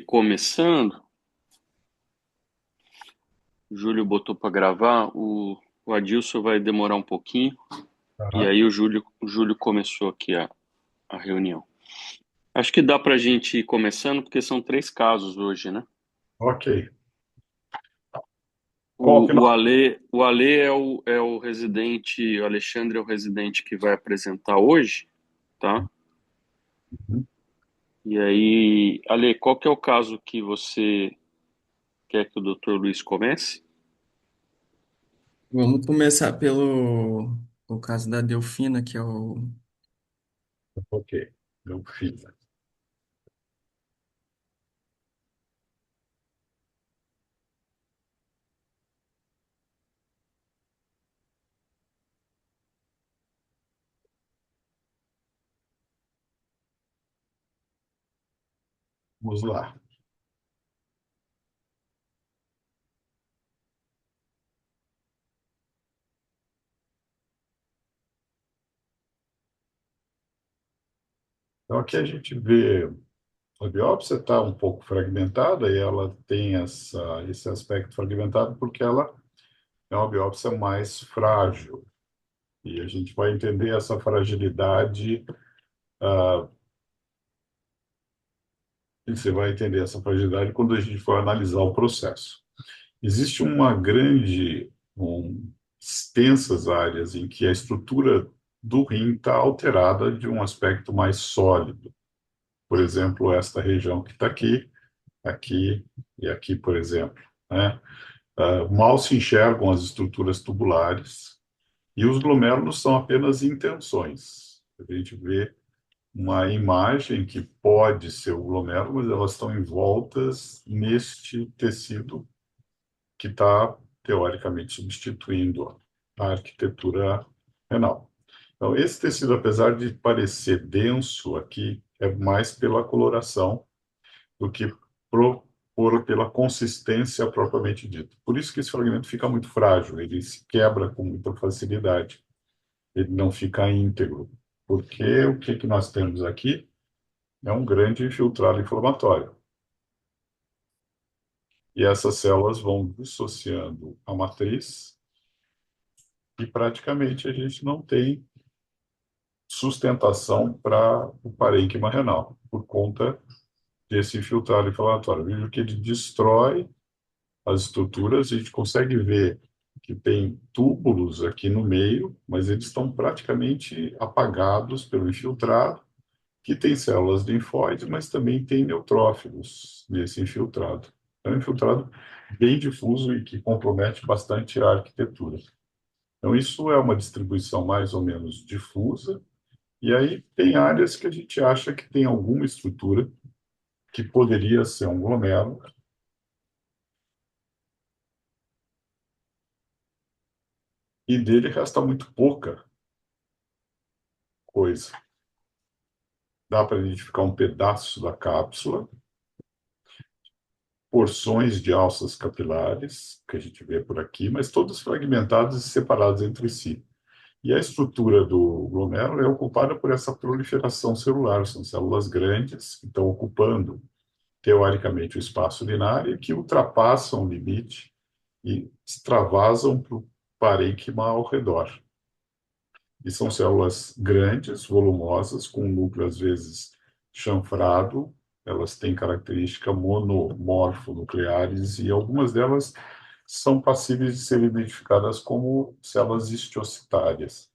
Começando, o Júlio botou para gravar, o Adilson vai demorar um pouquinho, e Aham. aí o Júlio começou aqui a reunião. Acho que dá para a gente ir começando, porque são três casos hoje, né? Ok. Qual que O, nós... o Ale, o Ale é o residente, o Alexandre é o residente que vai apresentar hoje, tá? Uhum. E aí, Ale, qual que é o caso que você quer que o Dr. Luiz comece? Vamos começar pelo o caso da Delfina, que é o. Ok. Eu fiz. Vamos lá. Então, aqui a gente vê a biópsia está um pouco fragmentada e ela tem esse aspecto fragmentado porque ela é uma biópsia mais frágil. E a gente vai entender essa fragilidade, e você vai entender essa fragilidade quando a gente for analisar o processo. Existe extensas áreas em que a estrutura do rim está alterada de um aspecto mais sólido. Por exemplo, esta região que está aqui, aqui e aqui, por exemplo, né? Mal se enxergam as estruturas tubulares e os glomérulos são apenas intenções. A gente vê uma imagem que pode ser o glomérulo, mas elas estão envoltas neste tecido que está, teoricamente, substituindo a arquitetura renal. Então, esse tecido, apesar de parecer denso aqui, é mais pela coloração do que pela consistência propriamente dita. Por isso que esse fragmento fica muito frágil, ele se quebra com muita facilidade, ele não fica íntegro, porque o que nós temos aqui é um grande infiltrado inflamatório. E essas células vão dissociando a matriz e praticamente a gente não tem sustentação para o parênquima renal, por conta desse infiltrado inflamatório. Veja que ele destrói as estruturas, a gente consegue ver que tem túbulos aqui no meio, mas eles estão praticamente apagados pelo infiltrado, que tem células linfóides, mas também tem neutrófilos nesse infiltrado. É um infiltrado bem difuso e que compromete bastante a arquitetura. Então, isso é uma distribuição mais ou menos difusa, e aí tem áreas que a gente acha que tem alguma estrutura que poderia ser um glomérulo, e dele resta muito pouca coisa. Dá para identificar um pedaço da cápsula, porções de alças capilares, que a gente vê por aqui, mas todas fragmentadas e separadas entre si. E a estrutura do glomérulo é ocupada por essa proliferação celular, são células grandes que estão ocupando, teoricamente, o espaço urinário e que ultrapassam o limite e extravasam para o parênquima ao redor. E são células grandes, volumosas, com um núcleo, às vezes, chanfrado. Elas têm característica monomorfonucleares e algumas delas são passíveis de serem identificadas como células histiocitárias.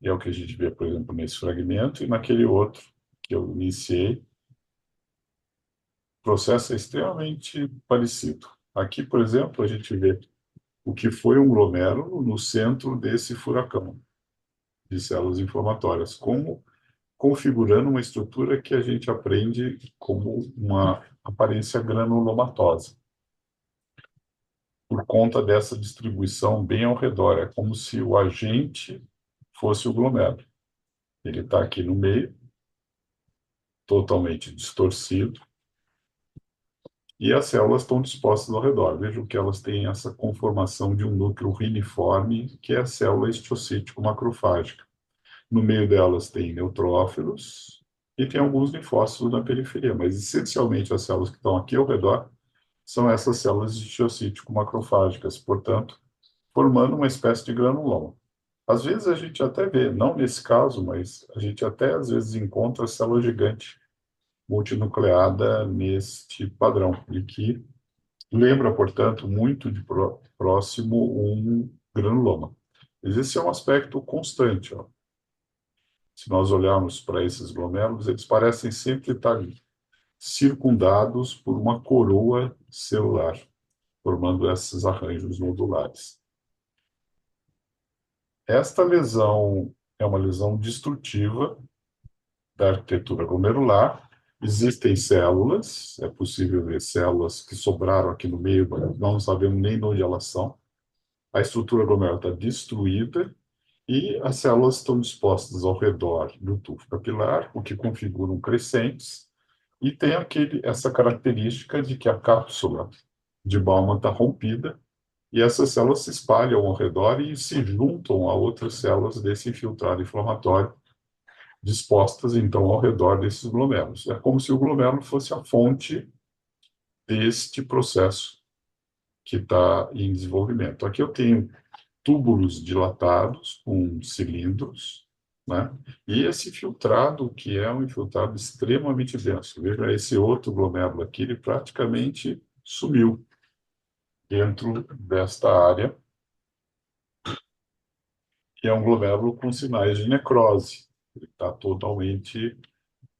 E é o que a gente vê, por exemplo, nesse fragmento e naquele outro que eu iniciei. O processo é extremamente parecido. Aqui, por exemplo, a gente vê o que foi um glomérulo no centro desse furacão de células inflamatórias, como configurando uma estrutura que a gente aprende como uma aparência granulomatosa, por conta dessa distribuição bem ao redor. É como se o agente fosse o glomérulo. Ele está aqui no meio, totalmente distorcido, e as células estão dispostas ao redor. Vejam que elas têm essa conformação de um núcleo riniforme, que é a célula histiocyte macrofágica. No meio delas tem neutrófilos e tem alguns linfócitos na periferia, mas essencialmente as células que estão aqui ao redor são essas células estiocítico-macrofágicas, portanto, formando uma espécie de granuloma. Às vezes a gente até vê, não nesse caso, mas a gente até às vezes encontra célula gigante multinucleada neste padrão, e que lembra, portanto, muito de próximo um granuloma. Esse é um aspecto constante. Ó. Se nós olharmos para esses glomérulos, eles parecem sempre estar circundados por uma coroa celular, formando esses arranjos nodulares. Esta lesão é uma lesão destrutiva da arquitetura glomerular. Existem células, é possível ver células que sobraram aqui no meio, não sabemos nem de onde elas são. A estrutura glomerular está destruída e as células estão dispostas ao redor do tufo capilar, o que configuram crescentes, e tem essa característica de que a cápsula de Bowman está rompida e essas células se espalham ao redor e se juntam a outras células desse infiltrado inflamatório, dispostas então ao redor desses glomérulos. É como se o glomérulo fosse a fonte deste processo que está em desenvolvimento. Aqui eu tenho túbulos dilatados com cilindros, né? E esse filtrado, que é um infiltrado extremamente denso. Veja esse outro glomérulo aqui, ele praticamente sumiu dentro desta área, que é um glomérulo com sinais de necrose. Ele está totalmente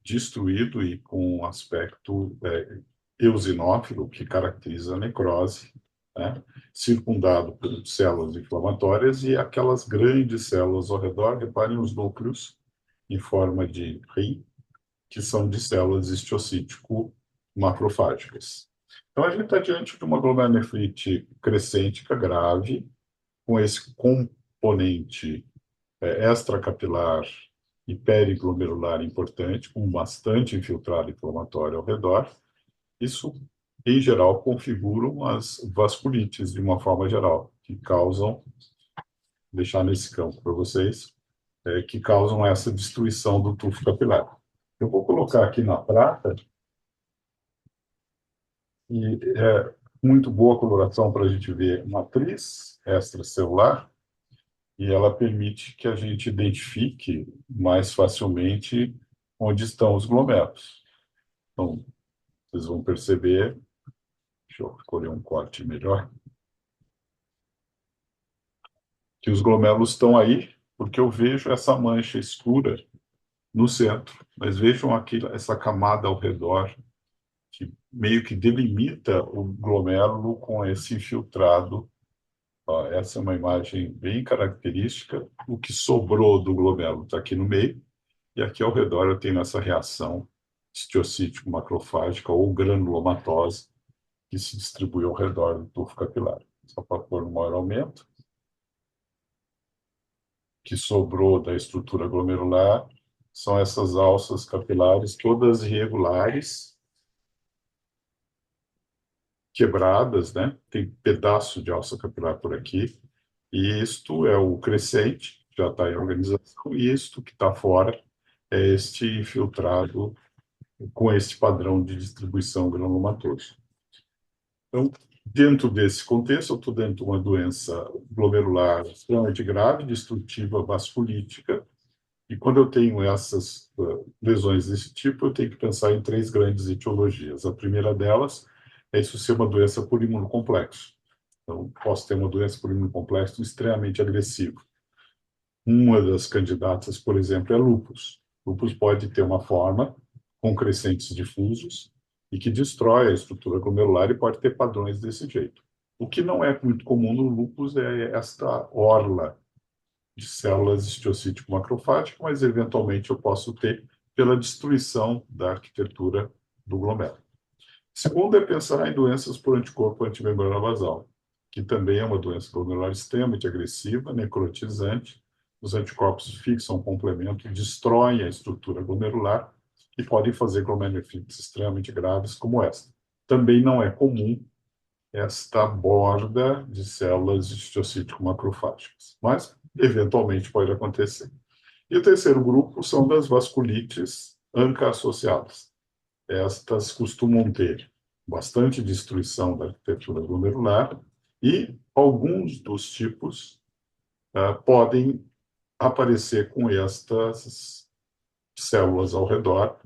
destruído e com um aspecto eosinófilo, que caracteriza a necrose, né? Circundado por células inflamatórias e aquelas grandes células ao redor. Reparem os núcleos em forma de rim, que são de células histiocytítico-macrofágicas. Então, a gente está diante de uma glomerulonefrite crescêntica grave, com esse componente extracapilar e periglomerular importante, com bastante infiltrado inflamatório ao redor. Isso, em geral, configuram as vasculites, de uma forma geral, que causam, vou deixar nesse campo para vocês, que causam essa destruição do tufo capilar. Eu vou colocar aqui na prata, e é muito boa coloração para a gente ver matriz extracelular, e ela permite que a gente identifique mais facilmente onde estão os glomérulos. Então, vocês vão perceber, deixa eu escolher um corte melhor, que os glomérulos estão aí, porque eu vejo essa mancha escura no centro, mas vejam aqui essa camada ao redor, que meio que delimita o glomérulo com esse infiltrado. Ó, essa é uma imagem bem característica. O que sobrou do glomérulo está aqui no meio, e aqui ao redor eu tenho essa reação histiocytíco-macrofágica ou granulomatose, que se distribui ao redor do tufo capilar. Só para pôr um maior aumento. Que sobrou da estrutura glomerular são essas alças capilares, todas irregulares, quebradas, né? Tem pedaço de alça capilar por aqui, e isto é o crescente, já está em organização, e isto que está fora é este infiltrado com este padrão de distribuição granulomatoso. Então, dentro desse contexto, eu estou dentro de uma doença glomerular extremamente grave, destrutiva vasculítica, e quando eu tenho essas lesões desse tipo, eu tenho que pensar em três grandes etiologias. A primeira delas é isso ser uma doença por imunocomplexo. Então, posso ter uma doença por imunocomplexo extremamente agressivo. Uma das candidatas, por exemplo, é lúpus. Lúpus pode ter uma forma com crescentes difusos e que destrói a estrutura glomerular e pode ter padrões desse jeito. O que não é muito comum no lúpus é esta orla de células histiocytíco-macrofágicas, mas eventualmente eu posso ter pela destruição da arquitetura do glomérulo. Segundo é pensar em doenças por anticorpo antimembrana basal, que também é uma doença glomerular extremamente agressiva, necrotizante. Os anticorpos fixam o complemento, destroem a estrutura glomerular e podem fazer glomerulonefrites extremamente graves como esta. Também não é comum esta borda de células histiocytíco-macrofágicas, mas eventualmente pode acontecer. E o terceiro grupo são das vasculites ANCA-associadas. Estas costumam ter bastante destruição da arquitetura glomerular e alguns dos tipos podem aparecer com estas células ao redor,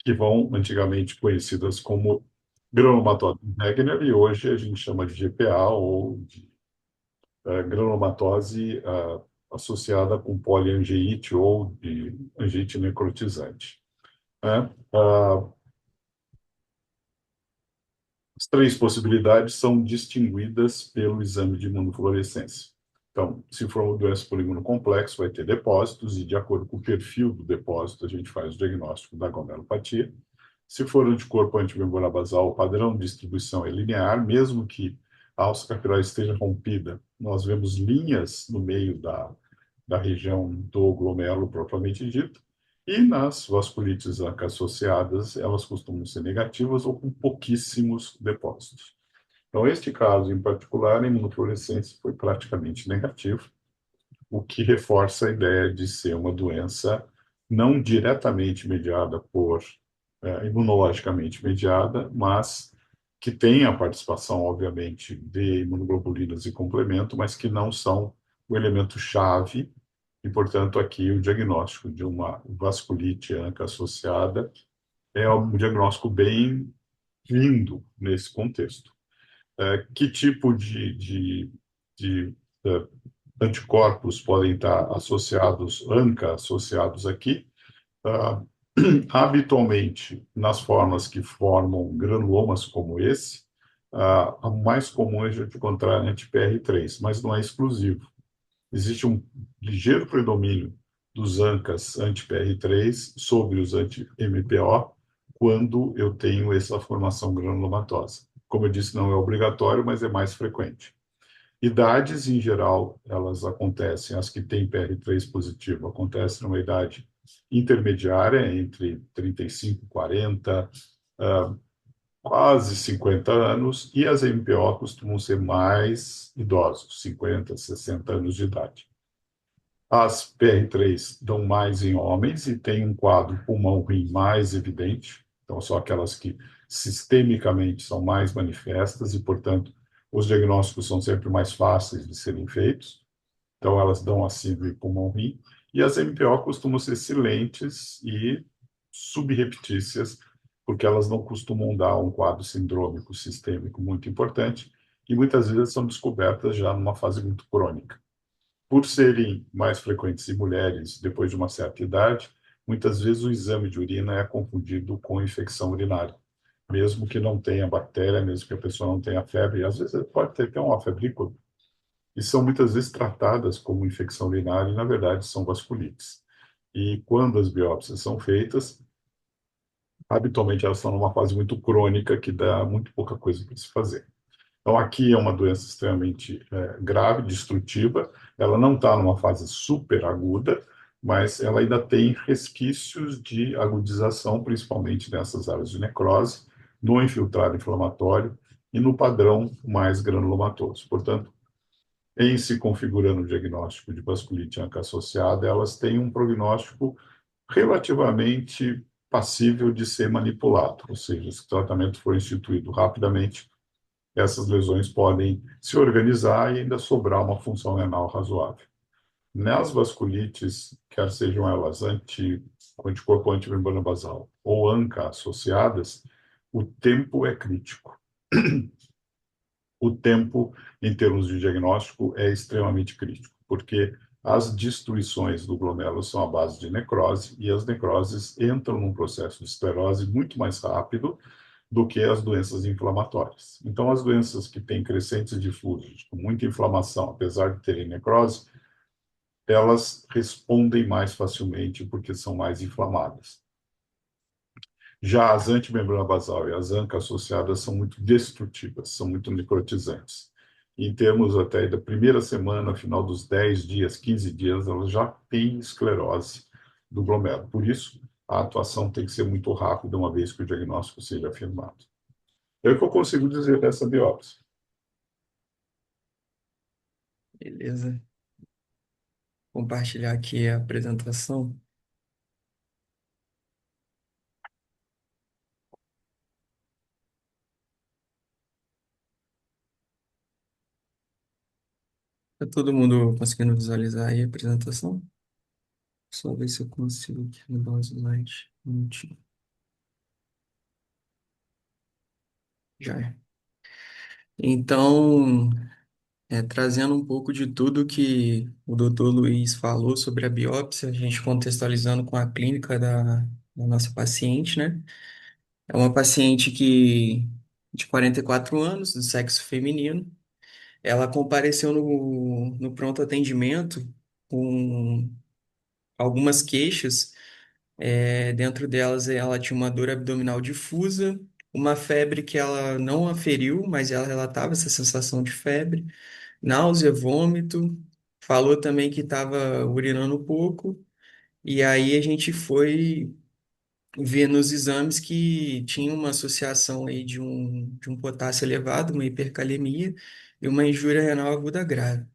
que vão antigamente conhecidas como granulomatose Wegener, e hoje a gente chama de GPA ou de granulomatose associada com poliangeite ou de angeite necrotizante. Né? As três possibilidades são distinguidas pelo exame de imunofluorescência. Então, se for uma doença por imunocomplexo, vai ter depósitos, e de acordo com o perfil do depósito, a gente faz o diagnóstico da glomerulopatia. Se for anticorpo antimembrana basal, o padrão de distribuição é linear, mesmo que a alça capilar esteja rompida, nós vemos linhas no meio da região do glomérulo propriamente dito, e nas vasculites associadas, elas costumam ser negativas ou com pouquíssimos depósitos. Então, este caso em particular, a imunofluorescência foi praticamente negativo, o que reforça a ideia de ser uma doença não diretamente mediada por imunologicamente mediada, mas que tem a participação, obviamente, de imunoglobulinas e complemento, mas que não são o elemento chave, e, portanto, aqui o diagnóstico de uma vasculite ANCA associada é um diagnóstico bem vindo nesse contexto. Que tipo de anticorpos podem estar associados, ANCA associados aqui? Uh, Habitualmente, nas formas que formam granulomas como esse, a mais comum é a gente encontrar anti-PR3, mas não é exclusivo. Existe um ligeiro predomínio dos ANCAs anti-PR3 sobre os anti-MPO quando eu tenho essa formação granulomatosa. Como eu disse, não é obrigatório, mas é mais frequente. Idades, em geral, elas acontecem, as que têm PR3 positivo, acontecem numa idade intermediária, entre 35 e 40, quase 50 anos, e as MPO costumam ser mais idosos, 50, 60 anos de idade. As PR3 dão mais em homens e têm um quadro pulmão-rim mais evidente, então são aquelas que sistemicamente são mais manifestas e, portanto, os diagnósticos são sempre mais fáceis de serem feitos, então elas dão a síndrome pulmão-rim, e as MPO costumam ser silentes e subreptícias, porque elas não costumam dar um quadro sindrômico sistêmico muito importante, e muitas vezes são descobertas já numa fase muito crônica. Por serem mais frequentes em mulheres depois de uma certa idade, muitas vezes o exame de urina é confundido com infecção urinária, mesmo que não tenha bactéria, mesmo que a pessoa não tenha febre, às vezes pode ter até uma febrícula, e são muitas vezes tratadas como infecção urinária e, na verdade, são vasculites. E quando as biópsias são feitas, habitualmente elas estão numa fase muito crônica que dá muito pouca coisa para se fazer. Então, aqui é uma doença extremamente grave, destrutiva. Ela não está numa fase super aguda, mas ela ainda tem resquícios de agudização, principalmente nessas áreas de necrose, no infiltrado inflamatório e no padrão mais granulomatoso. Portanto, em se configurando o diagnóstico de vasculite ANCA-associada, elas têm um prognóstico relativamente passível de ser manipulado, ou seja, se o tratamento for instituído rapidamente, essas lesões podem se organizar e ainda sobrar uma função renal razoável. Nas vasculites, quer sejam elas anticorpo antimembrana basal ou ANCA associadas, o tempo é crítico. O tempo, em termos de diagnóstico, é extremamente crítico, porque as destruições do glomérulo são à base de necrose, e as necroses entram num processo de esclerose muito mais rápido do que as doenças inflamatórias. Então, as doenças que têm crescentes difusos, com muita inflamação, apesar de terem necrose, elas respondem mais facilmente porque são mais inflamadas. Já as antimembrana basal e as ANCA associadas são muito destrutivas, são muito necrotizantes. Em termos até da primeira semana, final dos 10 dias, 15 dias, elas já têm esclerose do glomérulo. Por isso, a atuação tem que ser muito rápida, uma vez que o diagnóstico seja afirmado. É o que eu consigo dizer dessa biópsia. Beleza. Compartilhar aqui a apresentação. Tá todo mundo conseguindo visualizar aí a apresentação? Só ver se eu consigo aqui mudar um slide. Um minutinho. Já é. Então, trazendo um pouco de tudo que o doutor Luiz falou sobre a biópsia, a gente contextualizando com a clínica da nossa paciente, né? É uma paciente de 44 anos, do sexo feminino. Ela compareceu no pronto atendimento com algumas queixas. Dentro delas, ela tinha uma dor abdominal difusa, uma febre que ela não aferiu, mas ela relatava essa sensação de febre, náusea, vômito. Falou também que estava urinando pouco. E aí a gente foi ver nos exames que tinha uma associação aí de um potássio elevado, uma hipercalemia e uma injúria renal aguda grave.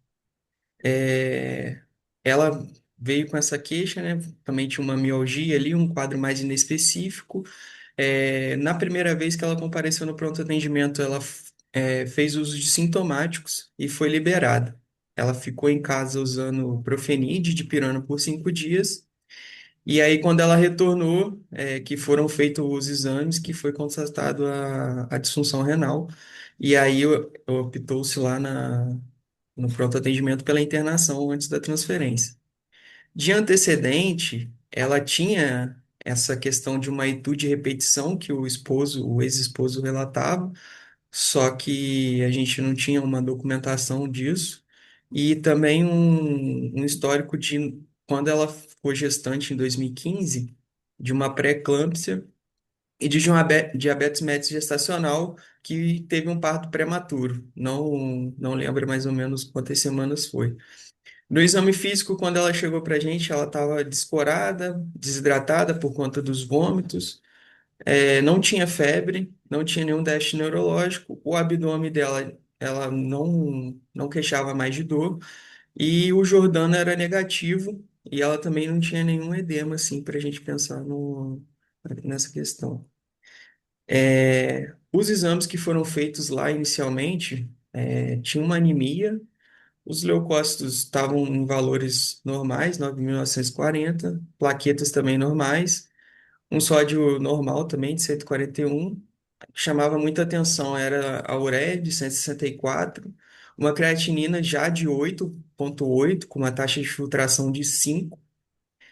É, Ela veio com essa queixa, né? Também tinha uma mialgia ali, um quadro mais inespecífico. Na primeira vez que ela compareceu no pronto atendimento, ela fez uso de sintomáticos e foi liberada. Ela ficou em casa usando Profenid, dipirona por 5 dias. E aí, quando ela retornou, que foram feitos os exames, que foi constatado a disfunção renal. E aí, optou-se lá no pronto atendimento pela internação antes da transferência. De antecedente, ela tinha essa questão de uma etude de repetição que o ex-esposo relatava, só que a gente não tinha uma documentação disso, e também um histórico de quando ela ficou gestante em 2015, de uma pré-eclâmpsia e de um diabetes mellitus gestacional que teve um parto prematuro. Não lembro mais ou menos quantas semanas foi. No exame físico, quando ela chegou para a gente, ela estava descorada, desidratada por conta dos vômitos, não tinha febre, não tinha nenhum déficit neurológico, o abdômen dela, ela não queixava mais de dor, e o Jordano era negativo, e ela também não tinha nenhum edema, assim, para a gente pensar nessa questão. Os exames que foram feitos lá inicialmente, tinha uma anemia. Os leucócitos estavam em valores normais, 9.940, plaquetas também normais, um sódio normal também de 141. Chamava muita atenção era a ureia de 164, uma creatinina já de 8,8, com uma taxa de filtração de 5,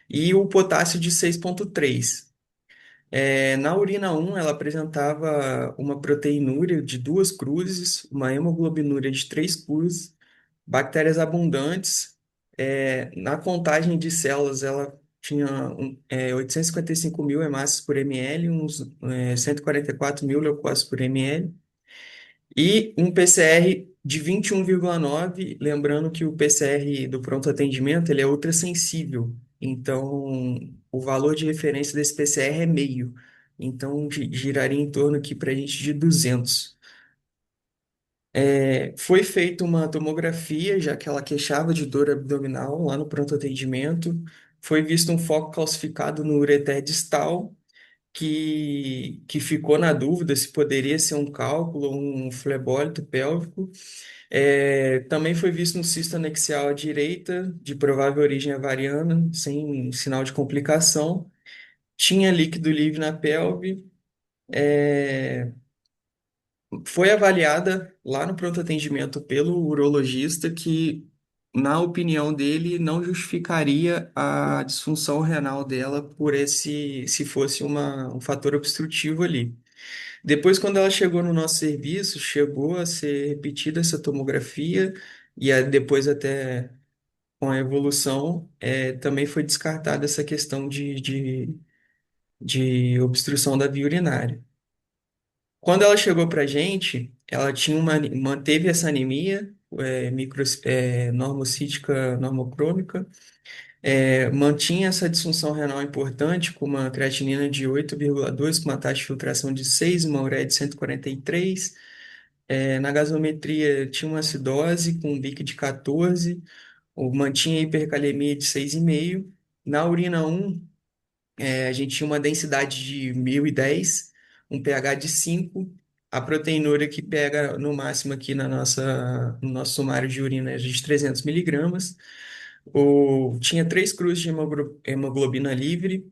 e o potássio de 6,3. Na urina 1, ela apresentava uma proteinúria de 2 cruzes, uma hemoglobinúria de 3 cruzes, bactérias abundantes. Na contagem de células, ela tinha 855 mil hemácias por ml, uns 144 mil leucócitos por ml, e um PCR de 21,9, lembrando que o PCR do pronto atendimento ele é ultrassensível, então o valor de referência desse PCR é meio, então giraria em torno aqui para a gente de 200. Foi feita uma tomografia, já que ela queixava de dor abdominal lá no pronto atendimento. Foi visto um foco calcificado no ureter distal, que ficou na dúvida se poderia ser um cálculo ou um flebólito pélvico. Também foi visto no cisto anexial à direita, de provável origem avariana, sem sinal de complicação. Tinha líquido livre na pelve. É, Foi avaliada lá no pronto atendimento pelo urologista que, na opinião dele, não justificaria a disfunção renal dela se fosse um fator obstrutivo ali. Depois, quando ela chegou no nosso serviço, chegou a ser repetida essa tomografia e depois até com a evolução, também foi descartada essa questão de obstrução da via urinária. Quando ela chegou para a gente, ela tinha manteve essa anemia, normocítica, normocrômica, mantinha essa disfunção renal importante com uma creatinina de 8,2, com uma taxa de filtração de 6, uma ureia de 143. Na gasometria tinha uma acidose com um BIC de 14, mantinha hipercalemia de 6,5. Na urina 1, a gente tinha uma densidade de 1.010, um pH de 5, a proteinúria que pega no máximo aqui no nosso sumário de urina é de 300 miligramas. Tinha 3 cruzes de hemoglobina livre,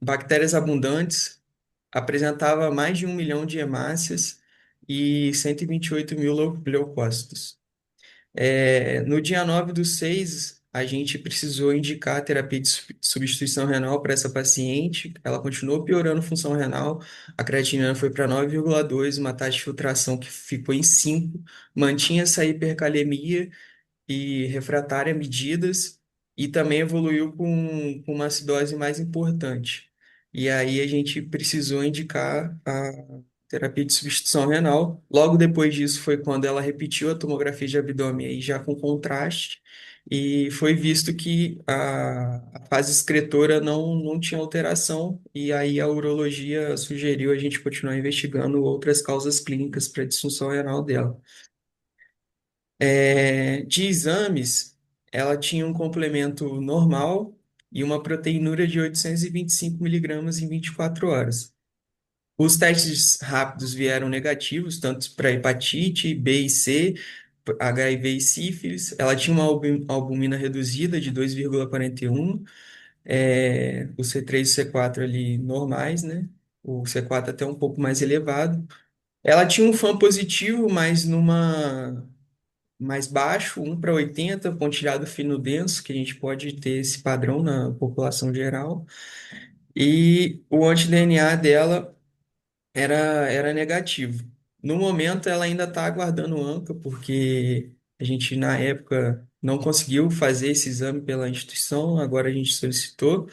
bactérias abundantes, apresentava mais de 1 milhão de hemácias e 128 mil leucócitos. No dia 9/6, a gente precisou indicar a terapia de substituição renal para essa paciente. Ela continuou piorando a função renal. A creatinina foi para 9,2, uma taxa de filtração que ficou em 5. Mantinha essa hipercalemia e refratária a medidas e também evoluiu com uma acidose mais importante. E aí a gente precisou indicar a terapia de substituição renal. Logo depois disso foi quando ela repetiu a tomografia de abdômen aí já com contraste e foi visto que a fase excretora não tinha alteração e aí a urologia sugeriu a gente continuar investigando outras causas clínicas para a disfunção renal dela. De exames, ela tinha um complemento normal e uma proteinúria de 825 miligramas em 24 horas. Os testes rápidos vieram negativos, tanto para hepatite B e C, HIV e sífilis. Ela tinha uma albumina reduzida de 2,41, o C3 e o C4 ali normais, né? O C4 até um pouco mais elevado. Ela tinha um FAM positivo, mas numa mais baixo, 1/80, pontilhado fino denso, que a gente pode ter esse padrão na população geral. E o anti-DNA dela era negativo. No momento, ela ainda está aguardando o ANCA, porque a gente, na época, não conseguiu fazer esse exame pela instituição, agora a gente solicitou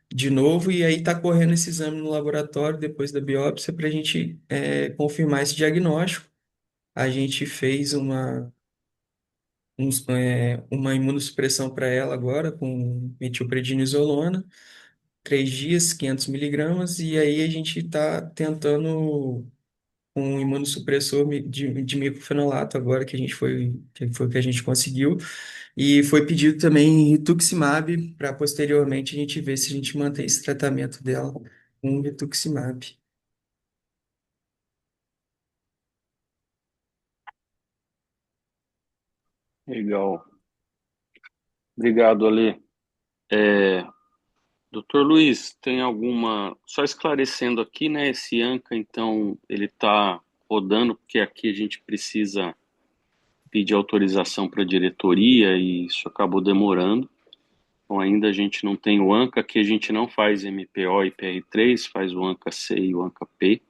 de novo, e aí está correndo esse exame no laboratório depois da biópsia para a gente confirmar esse diagnóstico. A gente fez uma imunossupressão para ela agora com metilprednisolona, 3 dias, 500 miligramas, e aí a gente está tentando um imunossupressor de micofenolato agora que foi o que a gente conseguiu, e foi pedido também rituximab para posteriormente a gente ver se a gente mantém esse tratamento dela com rituximab. Legal. Obrigado, Ale. É, Doutor Luiz, tem alguma. Só esclarecendo aqui, né? Esse ANCA, então, ele está rodando, porque aqui a gente precisa pedir autorização para a diretoria e isso acabou demorando. Então, ainda a gente não tem o ANCA, que a gente não faz MPO e PR3, faz o ANCA-C e o ANCA-P.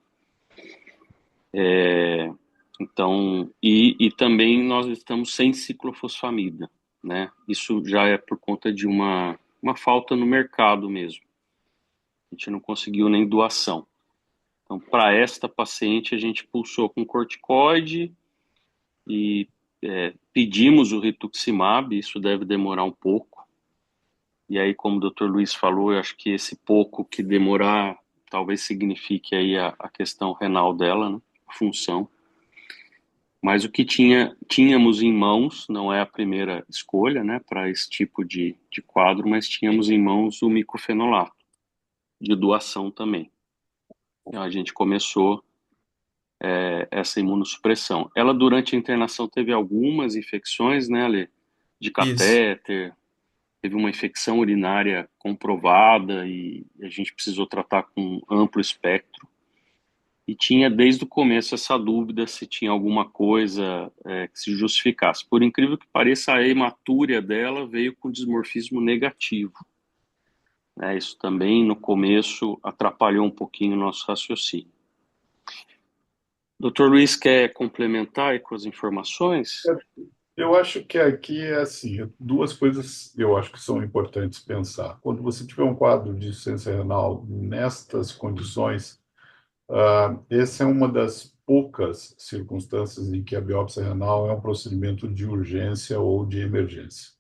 Então, e também nós estamos sem ciclofosfamida, né? Isso já é por conta de uma falta no mercado mesmo. A gente não conseguiu nem doação. Então, para esta paciente, a gente pulsou com corticoide e pedimos o rituximab, isso deve demorar um pouco. E aí, como o Dr. Luiz falou, eu acho que esse pouco que demorar talvez signifique aí a questão renal dela, né? A função. Mas o que tínhamos em mãos, não é a primeira escolha, né, para esse tipo de quadro, mas tínhamos em mãos o micofenolato, de doação também. Então, a gente começou essa imunossupressão. Ela, durante a internação, teve algumas infecções, né, Ale? De Isso. catéter, teve uma infecção urinária comprovada e a gente precisou tratar com amplo espectro. E tinha desde o começo essa dúvida se tinha alguma coisa que se justificasse. Por incrível que pareça, a hematúria dela veio com dismorfismo negativo. Isso também, no começo, atrapalhou um pouquinho o nosso raciocínio. Doutor Luiz, quer complementar aí com as informações? Eu acho que aqui é assim, duas coisas eu acho que são importantes pensar. Quando você tiver um quadro de insuficiência renal nestas condições, essa é uma das poucas circunstâncias em que a biópsia renal é um procedimento de urgência ou de emergência.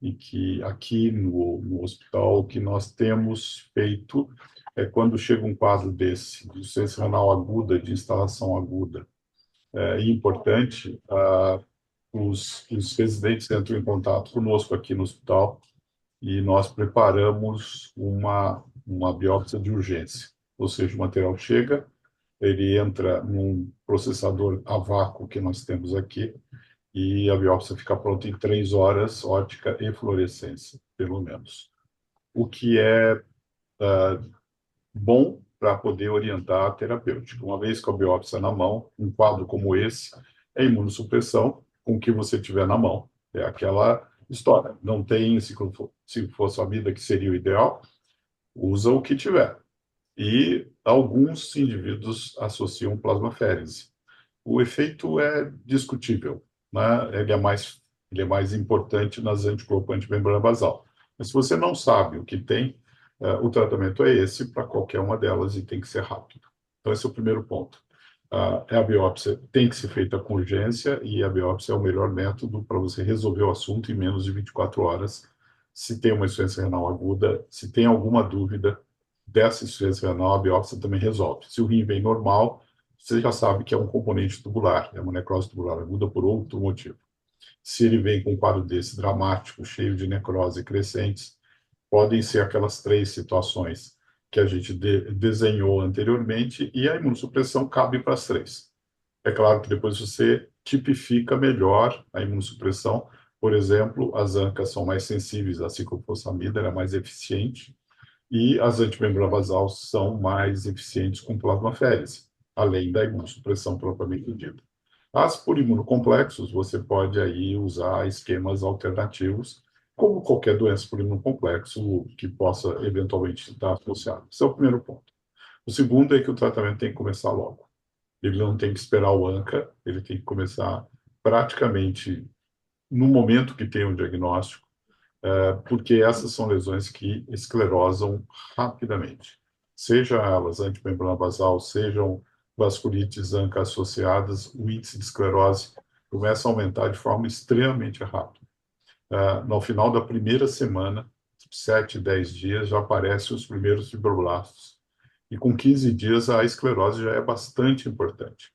E que aqui no hospital o que nós temos feito é quando chega um quadro desse, de insuficiência renal aguda, de instalação aguda, importante, os residentes entram em contato conosco aqui no hospital e nós preparamos uma biópsia de urgência. Ou seja, o material chega, ele entra num processador a vácuo que nós temos aqui, e a biópsia fica pronta em 3 horas, ótica e fluorescência, pelo menos. O que é bom para poder orientar a terapêutica. Uma vez com a biópsia na mão, um quadro como esse é imunossupressão com o que você tiver na mão. É aquela história. Não tem, se fosse a vida que seria o ideal, usa o que tiver. E alguns indivíduos associam plasmaférese. O efeito é discutível, né? Ele é mais importante nas anticorpo antimembrana basal. Mas se você não sabe o que tem, o tratamento é esse para qualquer uma delas e tem que ser rápido. Então, esse é o primeiro ponto. A biópsia tem que ser feita com urgência e a biópsia é o melhor método para você resolver o assunto em menos de 24 horas. Se tem uma insuficiência renal aguda, se tem alguma dúvida dessa insuficiência renal, a biópsia também resolve. Se o rim vem normal, você já sabe que é um componente tubular, é uma necrose tubular aguda por outro motivo. Se ele vem com um quadro desse dramático, cheio de necrose crescentes, podem ser aquelas 3 situações que a gente desenhou anteriormente e a imunossupressão cabe para as 3. É claro que depois você tipifica melhor a imunossupressão. Por exemplo, as ANCAs são mais sensíveis à ciclofosfamida, ela é mais eficiente, e as antimembrana basal são mais eficientes com plasmaférese, além da imunossupressão propriamente dita. As por imunocomplexos, você pode aí usar esquemas alternativos, como qualquer doença por imunocomplexo que possa eventualmente estar associada. Esse é o primeiro ponto. O segundo é que o tratamento tem que começar logo. Ele não tem que esperar o ANCA, ele tem que começar praticamente no momento que tem o diagnóstico, porque essas são lesões que esclerosam rapidamente. Seja elas antimembrana basal, sejam vasculites ANCA associadas, o índice de esclerose começa a aumentar de forma extremamente rápida. No final da primeira semana, 7, 10 dias, já aparecem os primeiros fibroblastos. E com 15 dias, a esclerose já é bastante importante.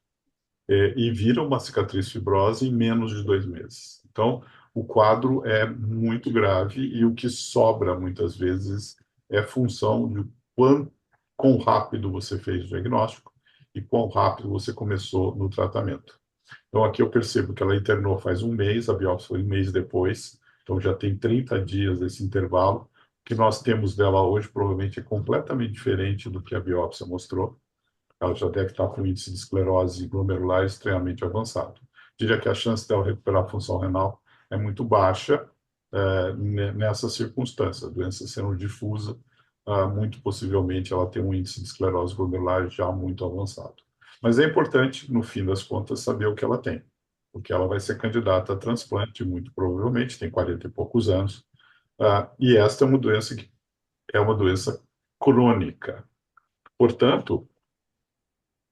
E vira uma cicatriz fibrosa em menos de 2 meses. Então, o quadro é muito grave e o que sobra, muitas vezes, é função de quão rápido você fez o diagnóstico e quão rápido você começou no tratamento. Então, aqui eu percebo que ela internou faz um mês, a biópsia foi um mês depois, então já tem 30 dias esse intervalo. O que nós temos dela hoje provavelmente é completamente diferente do que a biópsia mostrou. Ela já deve estar com um índice de esclerose glomerular extremamente avançado. Diria que a chance dela recuperar a função renal é muito baixa nessa circunstância. A doença sendo difusa, muito possivelmente ela tem um índice de esclerose glomerular já muito avançado. Mas é importante, no fim das contas, saber o que ela tem, porque ela vai ser candidata a transplante, muito provavelmente, tem 40 e poucos anos, e esta é uma doença que é uma doença crônica. Portanto,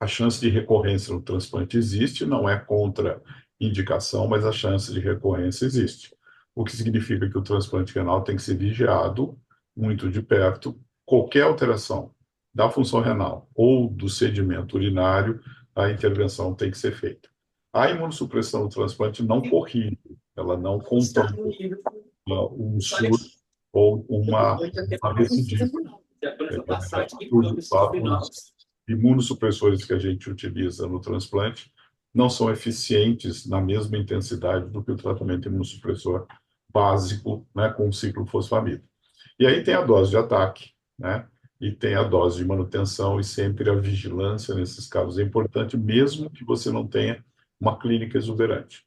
a chance de recorrência no transplante existe, não é contra indicação, mas a chance de recorrência existe. O que significa que o transplante renal tem que ser vigiado muito de perto. Qualquer alteração da função renal ou do sedimento urinário, a intervenção tem que ser feita. A imunossupressão do transplante não corrige, ela não contempla um surto ou uma recidiva. Os imunossupressores que a gente utiliza no transplante não são eficientes na mesma intensidade do que o tratamento imunossupressor básico, né, com ciclofosfamida. E aí tem a dose de ataque, né, e tem a dose de manutenção e sempre a vigilância nesses casos. É importante mesmo que você não tenha uma clínica exuberante.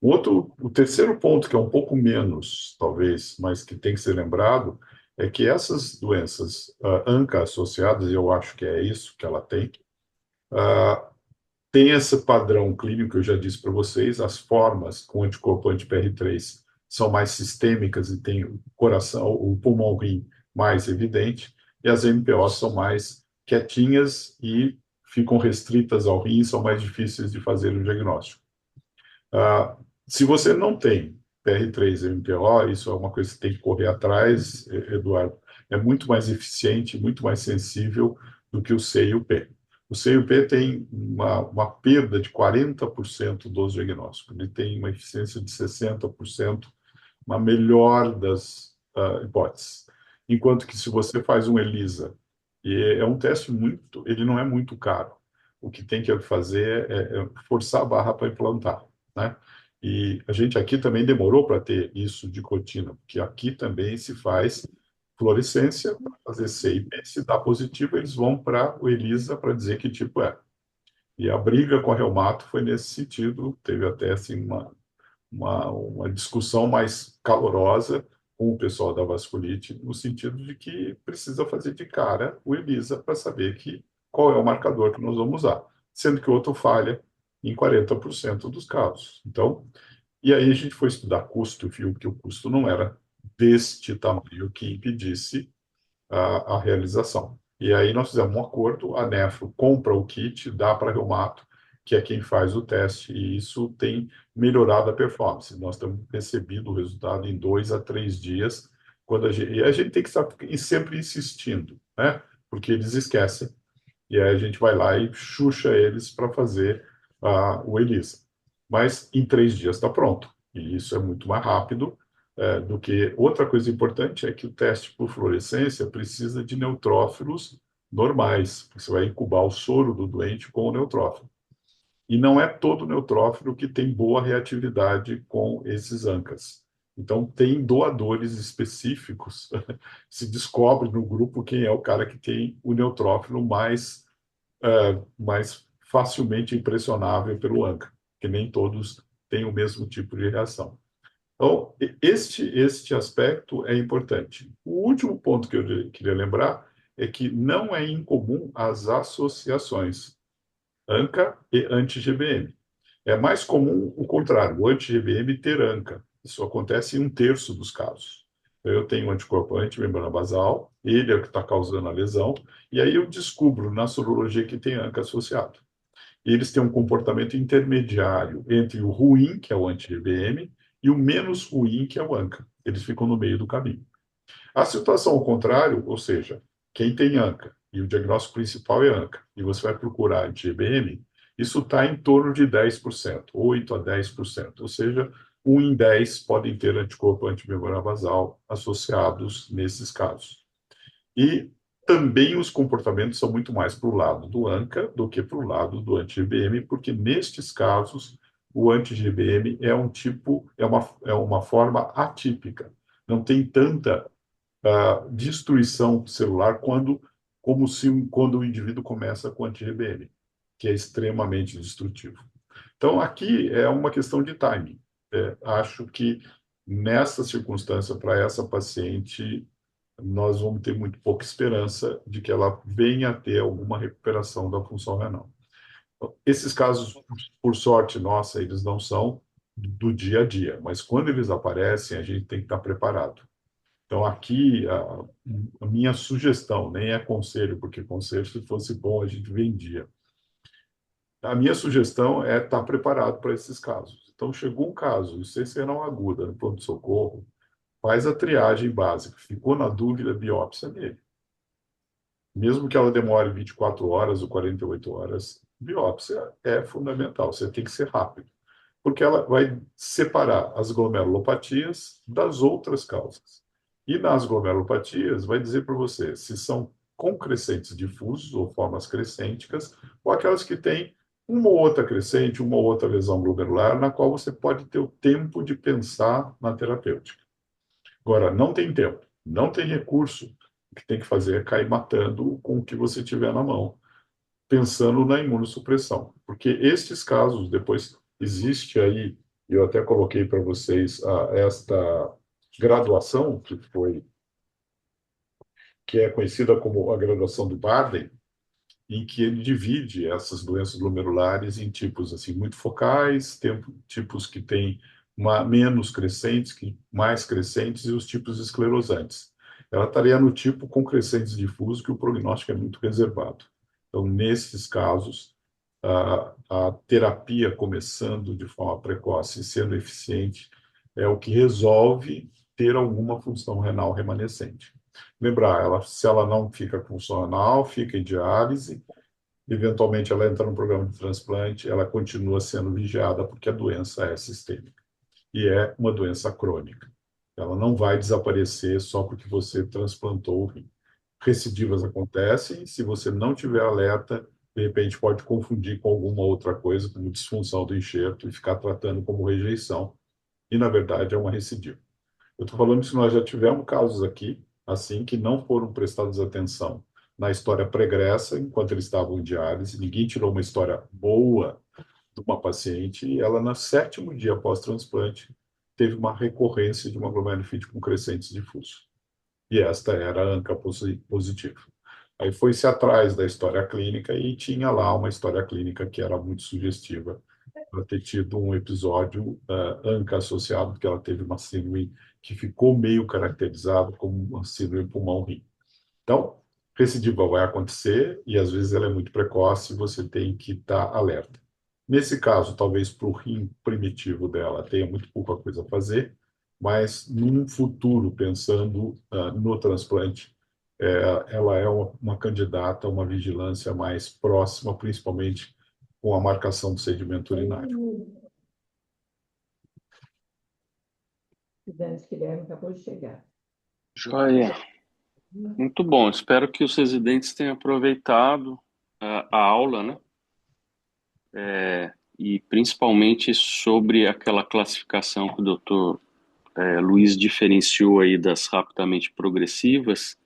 O terceiro ponto, que é um pouco menos, talvez, mas que tem que ser lembrado, é que essas doenças ANCA associadas, e eu acho que é isso que ela tem esse padrão clínico que eu já disse para vocês, as formas com anticorpo anti-PR3 são mais sistêmicas e tem o coração, o pulmão o rim mais evidente, e as MPOs são mais quietinhas e ficam restritas ao rim, são mais difíceis de fazer o diagnóstico. Se você não tem PR3 e MPO, isso é uma coisa que você tem que correr atrás, Eduardo. É muito mais eficiente, muito mais sensível do que o C e o P. O C e o P tem uma perda de 40% dos diagnósticos. Ele tem uma eficiência de 60%, uma melhor das hipóteses. Enquanto que se você faz um ELISA, e é um teste ele não é muito caro, o que tem que fazer é forçar a barra para implantar, né? E a gente aqui também demorou para ter isso de rotina, porque aqui também se faz fluorescência para fazer CIP. Se dá positivo, eles vão para o ELISA para dizer que tipo é. E a briga com a Reumato foi nesse sentido, teve até assim uma discussão mais calorosa com o pessoal da vasculite, no sentido de que precisa fazer de cara o ELISA para saber qual é o marcador que nós vamos usar, sendo que o outro falha em 40% dos casos. Então, e aí a gente foi estudar custo, viu que o custo não era deste tamanho que impedisse a realização. E aí nós fizemos um acordo, a Nefro compra o kit, dá para a Reumato, que é quem faz o teste, e isso tem melhorado a performance. Nós temos recebido o resultado em 2 a 3 dias, e a gente tem que estar sempre insistindo, né? Porque eles esquecem, e aí a gente vai lá e xuxa eles para fazer o ELISA. Mas em 3 dias está pronto, e isso é muito mais rápido do que... Outra coisa importante é que o teste por fluorescência precisa de neutrófilos normais, porque você vai incubar o soro do doente com o neutrófilo. E não é todo neutrófilo que tem boa reatividade com esses ANCAs. Então, tem doadores específicos. Se descobre no grupo quem é o cara que tem o neutrófilo mais facilmente impressionável pelo ANCA, que nem todos têm o mesmo tipo de reação. Então, este aspecto é importante. O último ponto que eu queria lembrar é que não é incomum as associações ANCA e anti-GBM. É mais comum o contrário, o anti-GBM ter ANCA. Isso acontece em 1/3 dos casos. Eu tenho um anticorpo antimembrana basal, ele é o que está causando a lesão, e aí eu descubro na sorologia que tem ANCA associado. E eles têm um comportamento intermediário entre o ruim, que é o anti-GBM, e o menos ruim, que é o ANCA. Eles ficam no meio do caminho. A situação ao contrário, ou seja, quem tem ANCA e o diagnóstico principal é ANCA, e você vai procurar anti-GBM, isso está em torno de 10%, 8 a 10%, ou seja, 1 em 10 podem ter anticorpo antimembrana basal associados nesses casos. E também os comportamentos são muito mais para o lado do ANCA do que para o lado do anti-GBM, porque nestes casos o anti-GBM é uma forma atípica. Não tem tanta destruição celular quando o indivíduo começa com anti-GBM, que é extremamente destrutivo. Então, aqui é uma questão de timing. Acho que nessa circunstância, para essa paciente, nós vamos ter muito pouca esperança de que ela venha a ter alguma recuperação da função renal. Esses casos, por sorte nossa, eles não são do dia a dia, mas quando eles aparecem, a gente tem que estar preparado. Então, aqui, a minha sugestão, nem é conselho, porque conselho, se fosse bom, a gente vendia. A minha sugestão é estar preparado para esses casos. Então, chegou um caso, insuficiência renal aguda no pronto-socorro, faz a triagem básica. Ficou na dúvida, biópsia nele. Mesmo que ela demore 24 horas ou 48 horas, biópsia é fundamental. Você tem que ser rápido, porque ela vai separar as glomerulopatias das outras causas. E nas glomerulopatias, vai dizer para você se são concrescentes difusos ou formas crescênticas, ou aquelas que têm uma ou outra crescente, uma ou outra lesão glomerular, na qual você pode ter o tempo de pensar na terapêutica. Agora, não tem tempo, não tem recurso. O que tem que fazer é cair matando com o que você tiver na mão, pensando na imunossupressão. Porque estes casos, depois, existe aí, eu até coloquei para vocês esta graduação, que é conhecida como a graduação do Barden, em que ele divide essas doenças glomerulares em tipos assim muito focais, tipos que têm menos crescentes, mais crescentes e os tipos esclerosantes. Ela estaria no tipo com crescentes difusos, que o prognóstico é muito reservado. Então, nesses casos, a terapia começando de forma precoce e sendo eficiente é o que resolve ter alguma função renal remanescente. Lembrar, se ela não fica com função renal, fica em diálise, eventualmente ela entra no programa de transplante, ela continua sendo vigiada porque a doença é sistêmica e é uma doença crônica. Ela não vai desaparecer só porque você transplantou o rim. Recidivas acontecem, se você não tiver alerta, de repente pode confundir com alguma outra coisa, como disfunção do enxerto, e ficar tratando como rejeição, e na verdade é uma recidiva. Eu estou falando que nós já tivemos casos aqui, assim, que não foram prestados atenção na história pregressa, enquanto eles estavam em diálise, ninguém tirou uma história boa de uma paciente, e ela, no 7º dia após transplante, teve uma recorrência de uma glomerulonefrite com crescentes difusos. E esta era a ANCA positiva. Aí foi-se atrás da história clínica e tinha lá uma história clínica que era muito sugestiva para ter tido um episódio ANCA associado, porque ela teve uma síndrome que ficou meio caracterizada como uma síndrome pulmão-rim. Então, recidiva vai acontecer e às vezes ela é muito precoce e você tem que estar alerta. Nesse caso, talvez para o rim primitivo dela tenha muito pouca coisa a fazer, mas num futuro, pensando no transplante, ela é uma candidata a uma vigilância mais próxima, principalmente com a marcação do sedimento urinário. O Denis Guilherme acabou de chegar. Joia. Muito bom. Espero que os residentes tenham aproveitado a aula, né? E principalmente sobre aquela classificação que o doutor Luiz diferenciou aí das rapidamente progressivas.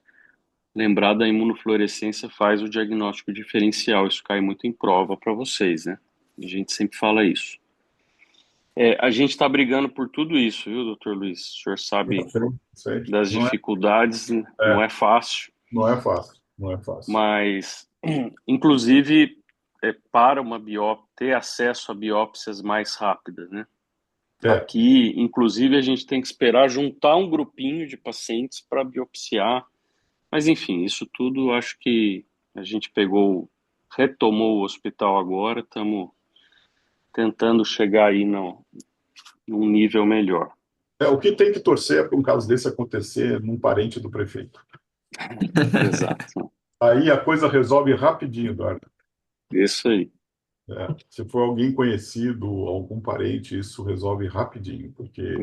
Lembrar da imunofluorescência faz o diagnóstico diferencial. Isso cai muito em prova para vocês, né? A gente sempre fala isso. A gente está brigando por tudo isso, viu, doutor Luiz? O senhor sabe das dificuldades, não é fácil. Não é fácil, não é fácil. Mas, inclusive, para uma biópsia, ter acesso a biópsias mais rápidas, né? Aqui, inclusive, a gente tem que esperar juntar um grupinho de pacientes para biopsiar. Mas, enfim, isso tudo acho que a gente retomou o hospital agora, estamos tentando chegar aí num nível melhor. O que tem que torcer é para um caso desse acontecer num parente do prefeito. Exato. Aí a coisa resolve rapidinho, Eduardo. Isso aí. Se for alguém conhecido, algum parente, isso resolve rapidinho, porque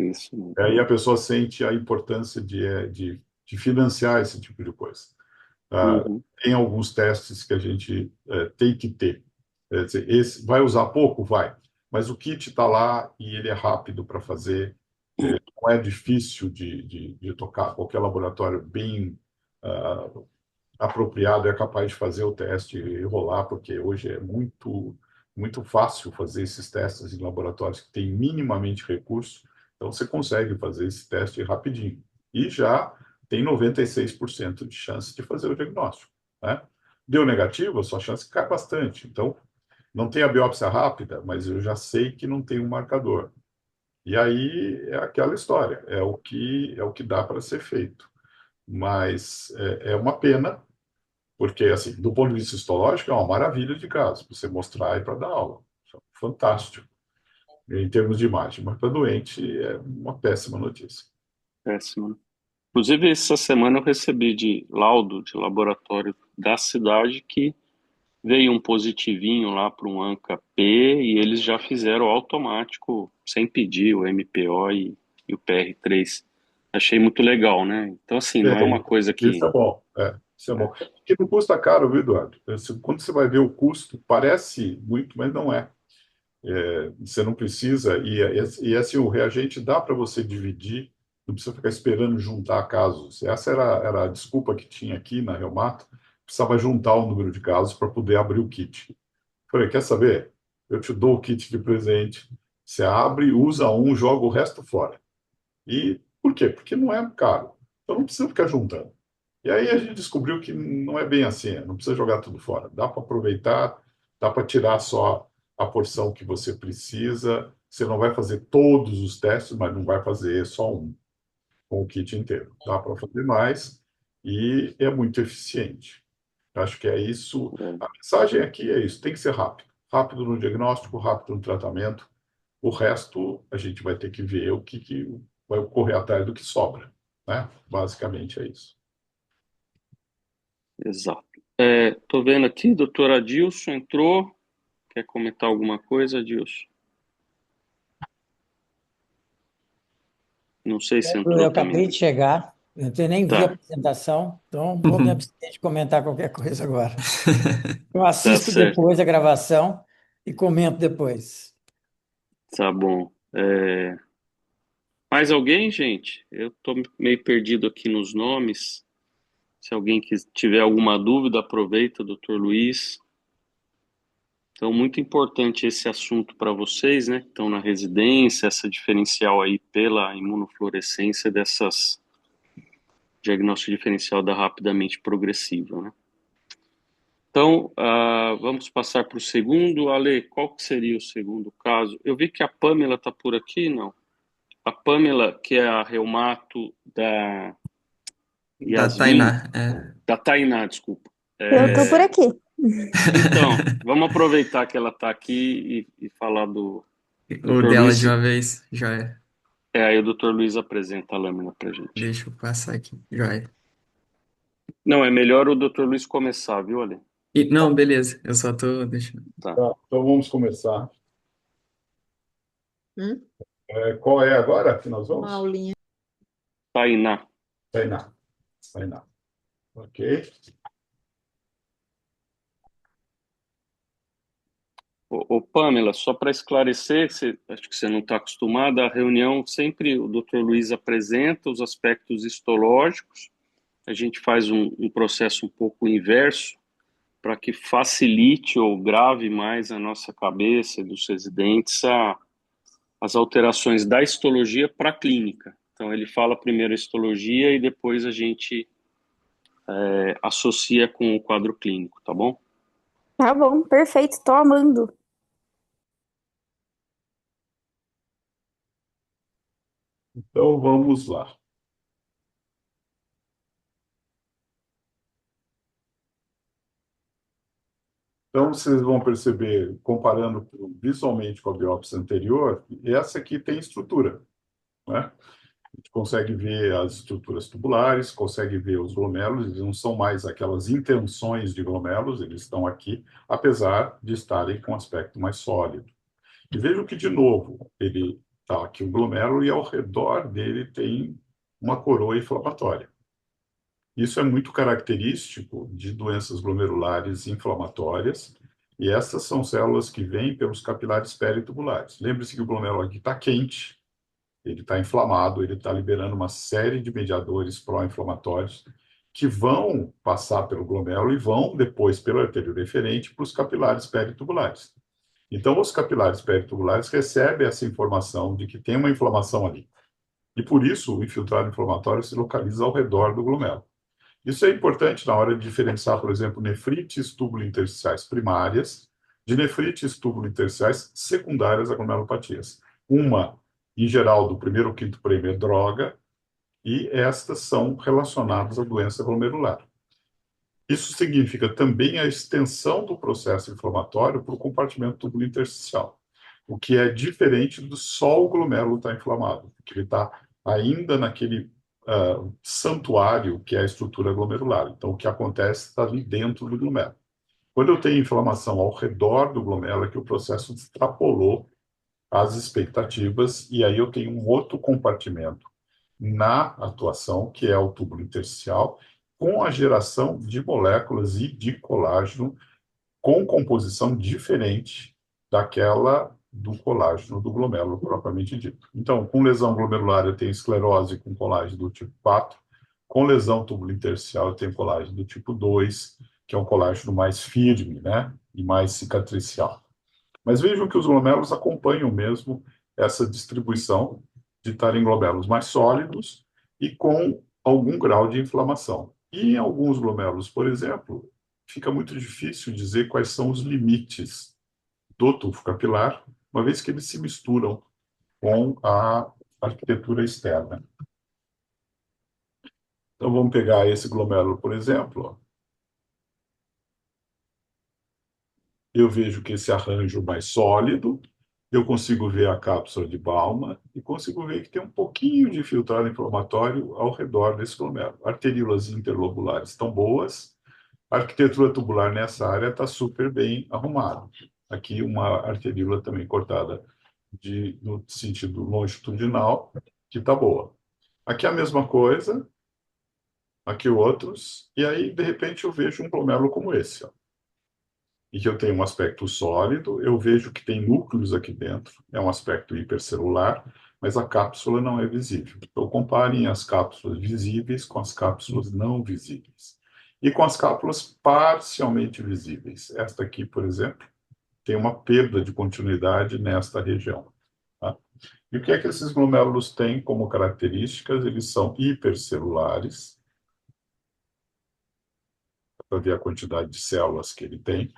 aí a pessoa sente a importância de financiar esse tipo de coisa. Tem alguns testes que a gente tem que ter. Esse vai usar pouco? Vai. Mas o kit está lá e ele é rápido para fazer. Não é difícil de tocar. Qualquer laboratório bem apropriado é capaz de fazer o teste e rolar, porque hoje é muito fácil fazer esses testes em laboratórios que têm minimamente recurso. Então, você consegue fazer esse teste rapidinho. E já tem 96% de chance de fazer o diagnóstico, né? Deu negativo, a sua chance cai bastante. Então, não tem a biópsia rápida, mas eu já sei que não tem um marcador. E aí é aquela história, é o que dá para ser feito. Mas é uma pena, porque, assim, do ponto de vista histológico, é uma maravilha de caso, para você mostrar e para dar aula. Fantástico, em termos de imagem. Mas para doente é uma péssima notícia. Péssima. Inclusive, essa semana eu recebi de laudo de laboratório da cidade que veio um positivinho lá para um ANCA-P e eles já fizeram automático, sem pedir o MPO e o PR3. Achei muito legal, né? Então, assim, não é uma coisa que... Isso é bom, isso é bom. Que não custa caro, viu, Eduardo? Quando você vai ver o custo, parece muito, mas não é. Você não precisa, e assim, o reagente dá para você dividir, não precisa ficar esperando juntar casos. Essa era a desculpa que tinha aqui na Reumato, precisava juntar o número de casos para poder abrir o kit. Falei, quer saber? Eu te dou o kit de presente, você abre, usa um, joga o resto fora. E por quê? Porque não é caro. Então não precisa ficar juntando. E aí a gente descobriu que não é bem assim, não precisa jogar tudo fora. Dá para aproveitar, dá para tirar só a porção que você precisa. Você não vai fazer todos os testes, mas não vai fazer só um com o kit inteiro. Dá para fazer mais e é muito eficiente. Acho que é isso. A mensagem aqui é isso: tem que ser rápido. Rápido no diagnóstico, rápido no tratamento. O resto a gente vai ter que ver o que vai correr atrás do que sobra, né? Basicamente é isso. Exato. Tô vendo aqui, doutor Adilson entrou. Quer comentar alguma coisa, Adilson? Não sei se entrou Eu também. acabei de chegar, Eu nem vi a Tá, apresentação, então vou me abster de comentar qualquer coisa agora. Eu tá assisto certo, depois a gravação e comento depois. tá bom. Mais alguém, gente? Eu tô meio perdido aqui nos nomes. Se alguém tiver alguma dúvida, aproveita, doutor Luiz. Então, muito importante esse assunto para vocês, né? Que estão na residência, essa diferencial aí pela imunofluorescência dessas diagnóstico diferencial da rapidamente progressiva, né? Então, vamos passar para o segundo. Ale, qual que seria o segundo caso? Eu vi que a Pamela está por aqui, não? A Pamela, que é a reumato da Da Yasmin, Tainá. da Tainá, desculpa. Eu tô por aqui. Então, vamos aproveitar que ela está aqui e falar do O Dr. dela Luiz. de uma vez, joia. Aí o Dr. Luiz apresenta a lâmina para gente. Deixa eu passar aqui, joia. Não, é melhor o Dr. Luiz começar, viu, Ale? Não, beleza, eu só tô deixando. Tá. Tá, então vamos começar. Hum? Qual é agora que nós Uma vamos? aulinha. Tainá. Tainá. Tainá. Ok. Ô, Pamela, só para esclarecer, acho que você não está acostumada, a reunião sempre o Dr. Luiz apresenta os aspectos histológicos, a gente faz um processo um pouco inverso para que facilite ou grave mais a nossa cabeça e dos residentes as alterações da histologia para a clínica. Então ele fala primeiro a histologia e depois a gente associa com o quadro clínico, tá bom? Tá bom, perfeito, tô amando. Então vamos lá. Então vocês vão perceber, comparando visualmente com a biópsia anterior, essa aqui tem estrutura, né? A gente consegue ver as estruturas tubulares, consegue ver os glomérulos, eles não são mais aquelas intenções de glomérulos, eles estão aqui, apesar de estarem com aspecto mais sólido. E vejam que, de novo, ele está aqui o glomérulo e ao redor dele tem uma coroa inflamatória. Isso é muito característico de doenças glomerulares inflamatórias, e essas são células que vêm pelos capilares peritubulares. Lembre-se que o glomérulo aqui está quente, ele está inflamado, ele está liberando uma série de mediadores pró-inflamatórios que vão passar pelo glomérulo e vão depois pelo artério eferente para os capilares peritubulares. Então, os capilares peritubulares recebem essa informação de que tem uma inflamação ali. E por isso, o infiltrado inflamatório se localiza ao redor do glomérulo. Isso é importante na hora de diferenciar, por exemplo, nefrites túbulo-intersticiais primárias de nefrites túbulo-intersticiais secundárias a glomerulopatias. Uma, em geral, do primeiro ou quinto prêmio é droga, e estas são relacionadas à doença glomerular. Isso significa também a extensão do processo inflamatório para o compartimento tubulo-intersticial, o que é diferente do só o glomérulo estar inflamado, porque ele está ainda naquele santuário que é a estrutura glomerular. Então, o que acontece está ali dentro do glomérulo. Quando eu tenho inflamação ao redor do glomérulo, é que o processo extrapolou as expectativas, e aí eu tenho um outro compartimento na atuação, que é o túbulo intersticial, com a geração de moléculas e de colágeno com composição diferente daquela do colágeno do glomérulo propriamente dito. Então, com lesão glomerular eu tenho esclerose com colágeno do tipo 4, com lesão túbulo intersticial eu tenho colágeno do tipo 2, que é um colágeno mais firme, né, e mais cicatricial. Mas vejam que os glomérulos acompanham mesmo essa distribuição de estarem glomérulos mais sólidos e com algum grau de inflamação. E em alguns glomérulos, por exemplo, fica muito difícil dizer quais são os limites do tufo capilar, uma vez que eles se misturam com a arquitetura externa. Então vamos pegar esse glomérulo, por exemplo. Eu vejo que esse arranjo mais sólido, eu consigo ver a cápsula de Baumann e consigo ver que tem um pouquinho de filtrado inflamatório ao redor desse glomérulo. Arteríolas interlobulares estão boas, a arquitetura tubular nessa área está super bem arrumada. Aqui uma arteríola também cortada no sentido longitudinal, que está boa. Aqui a mesma coisa, aqui outros, e aí, de repente, eu vejo um glomérulo como esse, ó, e que eu tenho um aspecto sólido, eu vejo que tem núcleos aqui dentro, é um aspecto hipercelular, mas a cápsula não é visível. Então, comparem as cápsulas visíveis com as cápsulas não visíveis. E com as cápsulas parcialmente visíveis. Esta aqui, por exemplo, tem uma perda de continuidade nesta região. Tá? E o que é que esses glomérulos têm como características? Eles são hipercelulares, para ver a quantidade de células que ele tem,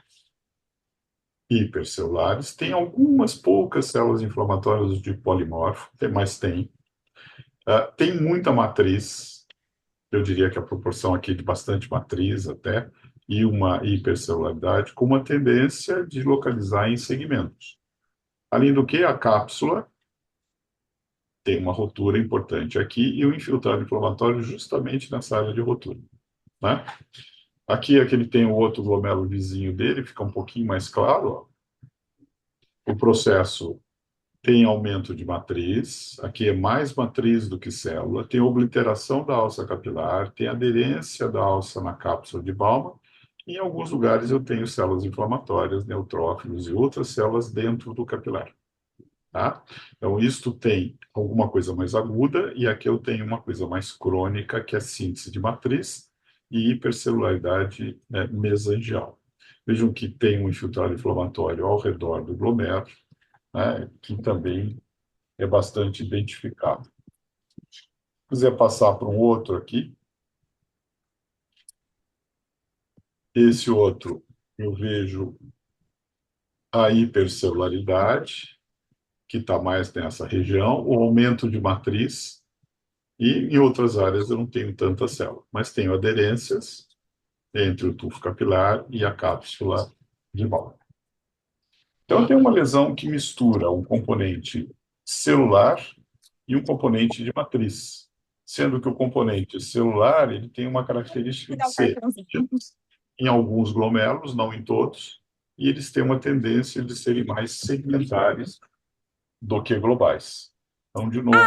hipercelulares, tem algumas poucas células inflamatórias de polimorfo, mas tem. Tem muita matriz, eu diria que a proporção aqui é de bastante matriz até, e uma hipercelularidade, com uma tendência de localizar em segmentos. Além do que, a cápsula tem uma rotura importante aqui e o infiltrado inflamatório justamente nessa área de rotura. Né? Aqui é que ele tem o outro glomérulo vizinho dele, fica um pouquinho mais claro. Ó. O processo tem aumento de matriz, aqui é mais matriz do que célula, tem obliteração da alça capilar, tem aderência da alça na cápsula de Bowman, e em alguns lugares eu tenho células inflamatórias, neutrófilos e outras células dentro do capilar. Tá? Então, isto tem alguma coisa mais aguda, e aqui eu tenho uma coisa mais crônica, que é síntese de matriz e hipercelularidade, né, mesangial. Vejam que tem um infiltrado inflamatório ao redor do glomérulo, né, que também é bastante identificado. Se quiser passar para um outro aqui, esse outro eu vejo a hipercelularidade, que está mais nessa região, o aumento de matriz, e em outras áreas eu não tenho tanta célula, mas tenho aderências entre o tufo capilar e a cápsula de Bowman. Então, tem uma lesão que mistura um componente celular e um componente de matriz, sendo que o componente celular ele tem uma característica de ser em alguns glomérulos, não em todos, e eles têm uma tendência de serem mais segmentares do que globais. Então, de novo,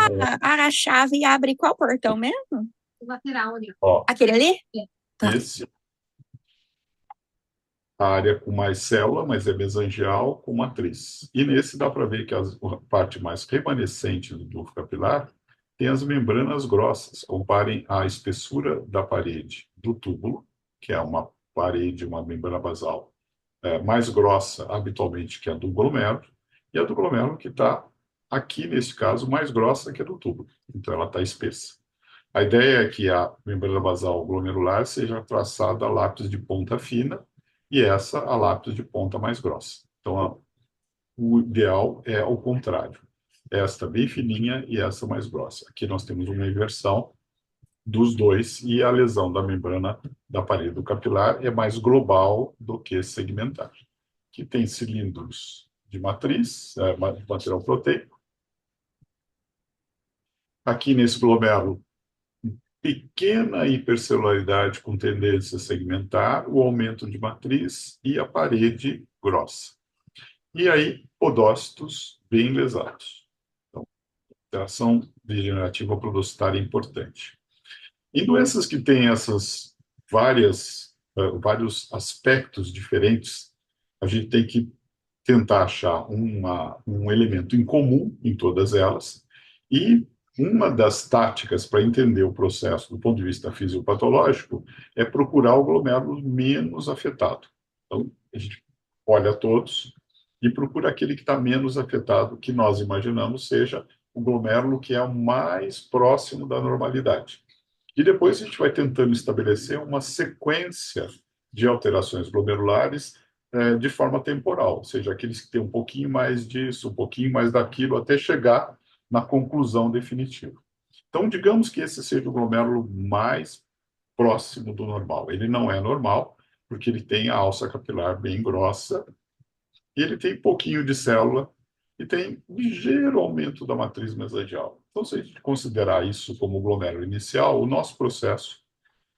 A chave abre qual portão mesmo? O lateral ali. ó, Aquele ali? Tá. esse a área com mais célula, mas é mesangial com matriz. E nesse dá para ver que a parte mais remanescente do tufo capilar tem as membranas grossas. Comparem a espessura da parede do túbulo, que é uma parede, uma membrana basal mais grossa habitualmente que a do glomérulo, e a do glomérulo que está aqui, nesse caso, mais grossa que a do túbulo. Então, ela está espessa. A ideia é que a membrana basal glomerular seja traçada a lápis de ponta fina e essa a lápis de ponta mais grossa. Então, o ideal é o contrário. Esta bem fininha e essa mais grossa. Aqui nós temos uma inversão dos dois e a lesão da membrana da parede do capilar é mais global do que segmentar. Que tem cilindros de matriz, material proteico. Aqui nesse glomérulo, pequena hipercelularidade com tendência a segmentar, o aumento de matriz e a parede grossa. E aí, podócitos bem lesados. Então, alteração degenerativa podocitária é importante. Em doenças que têm essas vários aspectos diferentes, a gente tem que tentar achar um elemento em comum em todas elas, e uma das táticas para entender o processo do ponto de vista fisiopatológico é procurar o glomérulo menos afetado. Então, a gente olha todos e procura aquele que está menos afetado, que nós imaginamos seja o glomérulo que é o mais próximo da normalidade. E depois a gente vai tentando estabelecer uma sequência de alterações glomerulares de forma temporal, ou seja, aqueles que têm um pouquinho mais disso, um pouquinho mais daquilo, até chegar na conclusão definitiva. Então, digamos que esse seja o glomérulo mais próximo do normal. Ele não é normal, porque ele tem a alça capilar bem grossa, e ele tem pouquinho de célula, e tem ligeiro aumento da matriz mesangial. Então, se a gente considerar isso como glomérulo inicial, o nosso processo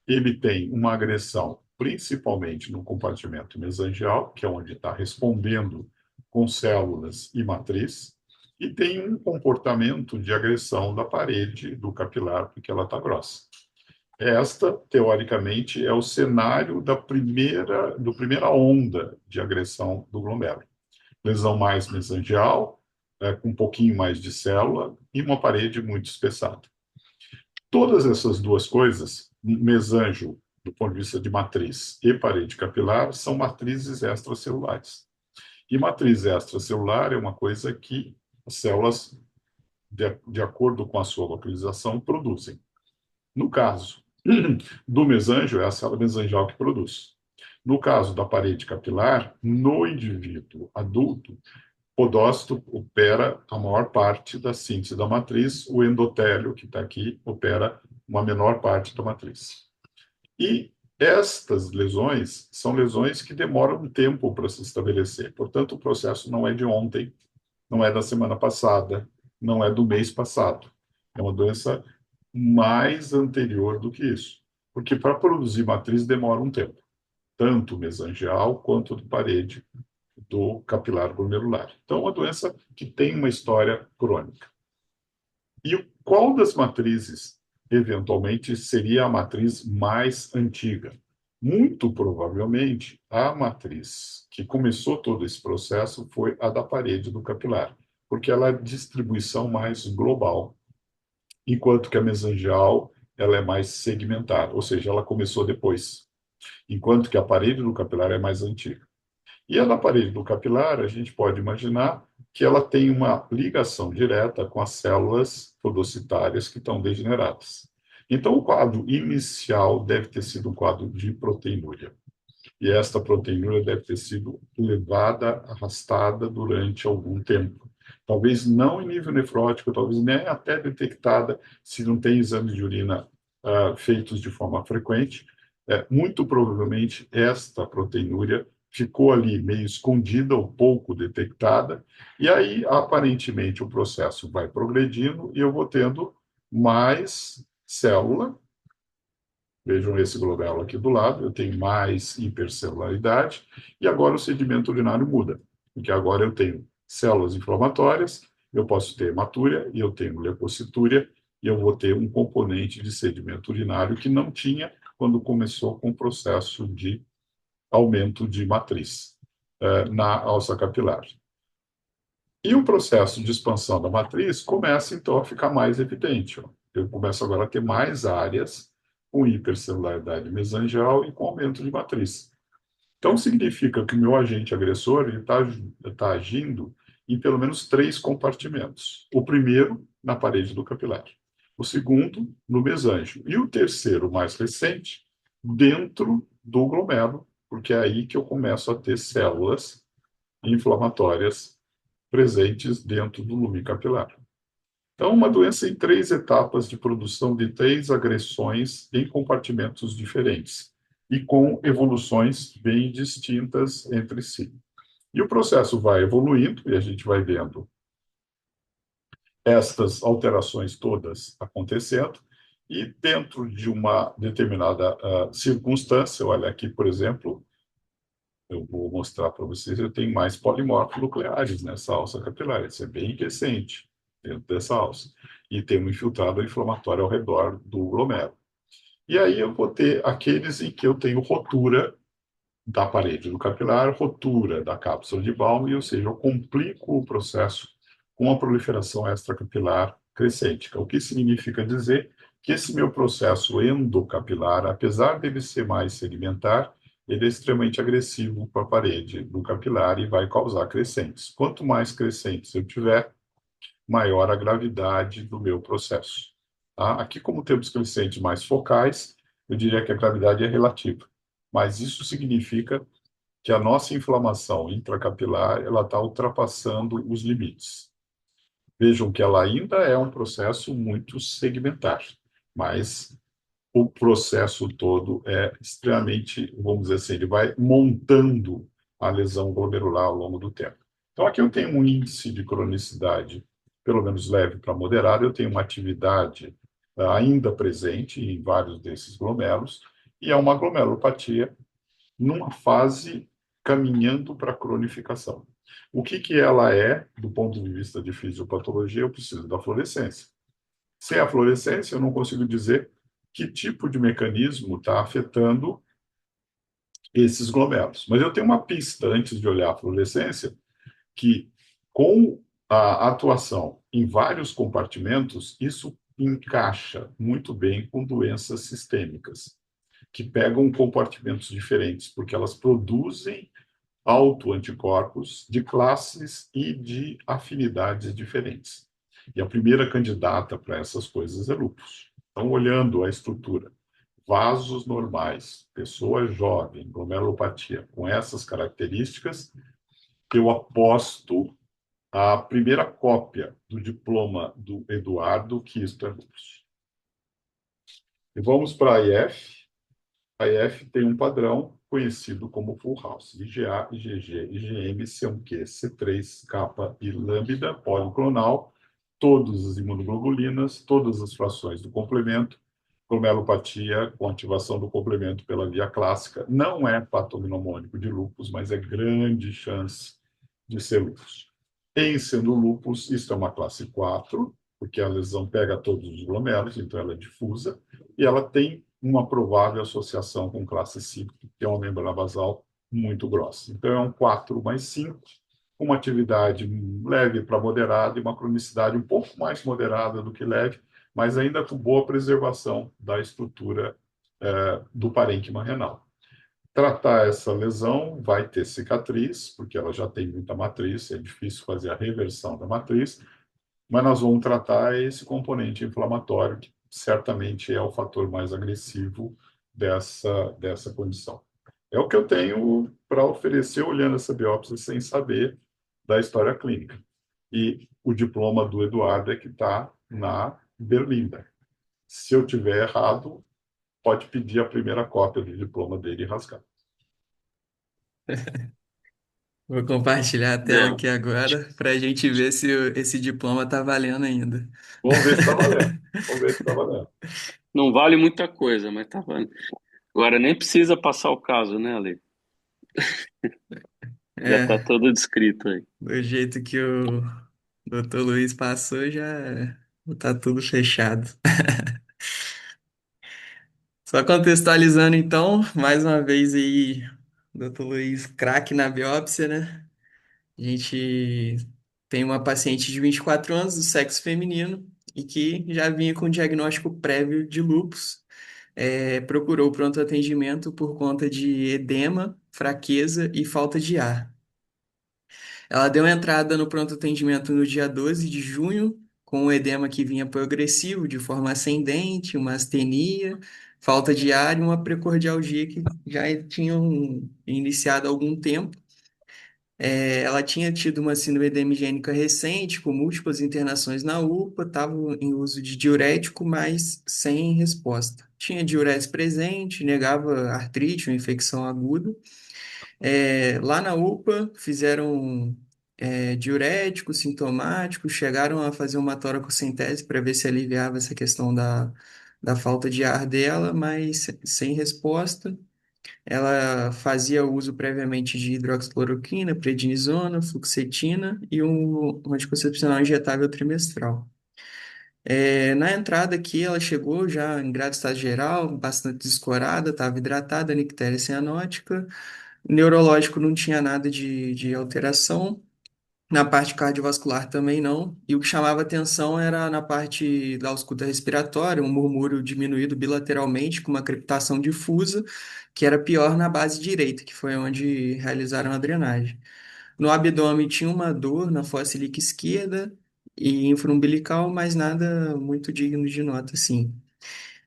ele tem uma agressão principalmente no compartimento mesangial, que é onde está respondendo com células e matriz, e tem um comportamento de agressão da parede do capilar, porque ela está grossa. Esta, teoricamente, é o cenário do primeira onda de agressão do glomérulo. Lesão mais mesangial, com um pouquinho mais de célula e uma parede muito espessada. Todas essas duas coisas, mesângio, do ponto de vista de matriz, e parede capilar, são matrizes extracelulares. E matriz extracelular é uma coisa que as células, de acordo com a sua localização, produzem. No caso do mesângio, é a célula mesangial que produz. No caso da parede capilar, no indivíduo adulto, podócito opera a maior parte da síntese da matriz, o endotélio, que está aqui, opera uma menor parte da matriz. E estas lesões são lesões que demoram um tempo para se estabelecer. Portanto, o processo não é de ontem, não é da semana passada, não é do mês passado. É uma doença mais anterior do que isso. Porque para produzir matriz demora um tempo, tanto mesangial quanto de parede do capilar glomerular. Então, é uma doença que tem uma história crônica. E qual das matrizes, eventualmente, seria a matriz mais antiga? Muito provavelmente, a matriz que começou todo esse processo foi a da parede do capilar, porque ela é a distribuição mais global, enquanto que a mesangial ela é mais segmentada, ou seja, ela começou depois, enquanto que a parede do capilar é mais antiga. E a da parede do capilar, a gente pode imaginar que ela tem uma ligação direta com as células podocitárias que estão degeneradas. Então, o quadro inicial deve ter sido um quadro de proteinúria. E esta proteinúria deve ter sido levada, arrastada durante algum tempo. Talvez não em nível nefrótico, talvez nem até detectada se não tem exames de urina feitos de forma frequente. Muito provavelmente esta proteinúria ficou ali meio escondida ou pouco detectada, e aí aparentemente o processo vai progredindo e eu vou tendo mais célula. Vejam esse glomérulo aqui do lado, eu tenho mais hipercelularidade, e agora o sedimento urinário muda, porque agora eu tenho células inflamatórias, eu posso ter hematúria, e eu tenho leucocitúria, e eu vou ter um componente de sedimento urinário que não tinha quando começou com o processo de aumento de matriz na alça capilar. E o processo de expansão da matriz começa, então, a ficar mais evidente. Ó. Eu começo agora a ter mais áreas com hipercelularidade mesangial e com aumento de matriz. Então, significa que o meu agente agressor está agindo em pelo menos 3 compartimentos. O primeiro, na parede do capilar. O segundo, no mesângio. E o terceiro, mais recente, dentro do glomérulo, porque é aí que eu começo a ter células inflamatórias presentes dentro do lume capilar. Então, uma doença em 3 etapas de produção de 3 agressões em compartimentos diferentes e com evoluções bem distintas entre si. E o processo vai evoluindo e a gente vai vendo estas alterações todas acontecendo e dentro de uma determinada circunstância, olha aqui, por exemplo, eu vou mostrar para vocês, eu tenho mais polimorfos nucleares nessa alça capilar, isso é bem recente dentro dessa alça. E tem um infiltrado inflamatório ao redor do glomérulo. E aí eu vou ter aqueles em que eu tenho rotura da parede do capilar, rotura da cápsula de Bowman, ou seja, eu complico o processo com a proliferação extracapilar crescente. O que significa dizer que esse meu processo endocapilar, apesar dele ser mais segmentar, ele é extremamente agressivo para a parede do capilar e vai causar crescentes. Quanto mais crescentes eu tiver, maior a gravidade do meu processo. Tá? Aqui, como temos crescentes mais focais, eu diria que a gravidade é relativa. Mas isso significa que a nossa inflamação intracapilar ela está ultrapassando os limites. Vejam que ela ainda é um processo muito segmentar, mas o processo todo é extremamente, vamos dizer assim, ele vai montando a lesão glomerular ao longo do tempo. Então, aqui eu tenho um índice de cronicidade, pelo menos leve para moderado, eu tenho uma atividade ainda presente em vários desses glomérulos, e é uma glomerulopatia numa fase caminhando para a cronificação. O que ela é, do ponto de vista de fisiopatologia, eu preciso da fluorescência. Sem a fluorescência, eu não consigo dizer que tipo de mecanismo está afetando esses glomérulos. Mas eu tenho uma pista, antes de olhar a fluorescência, que com a atuação em vários compartimentos, isso encaixa muito bem com doenças sistêmicas, que pegam compartimentos diferentes, porque elas produzem autoanticorpos de classes e de afinidades diferentes. E a primeira candidata para essas coisas é lúpus. Então, olhando a estrutura, vasos normais, pessoa jovem, glomerulopatia, com essas características, eu aposto a primeira cópia do diploma do Eduardo que isto é lúpus. E vamos para a IF. A IF tem um padrão conhecido como full house. IgA, IgG, IgM, C1q, C3, kappa e lambda, policlonal, todas as imunoglobulinas, todas as frações do complemento, glomerulopatia com ativação do complemento pela via clássica. Não é patognomônico de lúpus, mas é grande chance de ser lúpus. Em sendo lúpus, isso é uma classe 4, porque a lesão pega todos os glomérulos, então ela é difusa, e ela tem uma provável associação com classe 5, que é uma membrana basal muito grossa. Então é um 4 mais 5, com uma atividade leve para moderada e uma cronicidade um pouco mais moderada do que leve, mas ainda com boa preservação da estrutura do parênquima renal. Tratar essa lesão vai ter cicatriz, porque ela já tem muita matriz, é difícil fazer a reversão da matriz, mas nós vamos tratar esse componente inflamatório, que certamente é o fator mais agressivo dessa condição. É o que eu tenho para oferecer olhando essa biópsia sem saber da história clínica. E o diploma do Eduardo é que está na Berlinda. Se eu tiver errado, pode pedir a primeira cópia do diploma dele e rasgar. Vou compartilhar a tela Não, aqui agora para a gente ver se esse diploma está valendo ainda. Vamos ver se está valendo. Vamos ver se está valendo. não vale muita coisa, mas tá valendo. Agora nem precisa passar o caso, né, Ale? Já tá É, todo descrito aí. do jeito que o Dr. Luiz passou, já tá tudo fechado. Só contextualizando então, mais uma vez aí, Dr. Luiz, craque na biópsia, né? A gente tem uma paciente de 24 anos, do sexo feminino, e que já vinha com diagnóstico prévio de lúpus. Procurou pronto atendimento por conta de edema, fraqueza e falta de ar. Ela deu entrada no pronto atendimento no dia 12 de junho, com um edema que vinha progressivo, de forma ascendente, uma astenia, falta de ar e uma precordialgia que já tinham iniciado há algum tempo. Ela tinha tido uma síndrome edemigênica recente, com múltiplas internações na UPA, estava em uso de diurético, mas sem resposta. Tinha diurese presente, negava artrite ou infecção aguda. Lá na UPA, fizeram diurético, sintomático, chegaram a fazer uma toracocentese para ver se aliviava essa questão da falta de ar dela, mas sem resposta. Ela fazia uso previamente de hidroxicloroquina, prednisona, fluoxetina e um anticoncepcional injetável trimestral. Na entrada aqui, ela chegou já em grave estado geral, bastante descorada, estava hidratada, nictéria cianótica. Neurológico não tinha nada de alteração. Na parte cardiovascular também não. E o que chamava atenção era na parte da ausculta respiratória, um murmúrio diminuído bilateralmente, com uma crepitação difusa, que era pior na base direita, que foi onde realizaram a drenagem. No abdômen tinha uma dor na fossa ilíaca esquerda e infraumbilical, mas nada muito digno de nota, assim.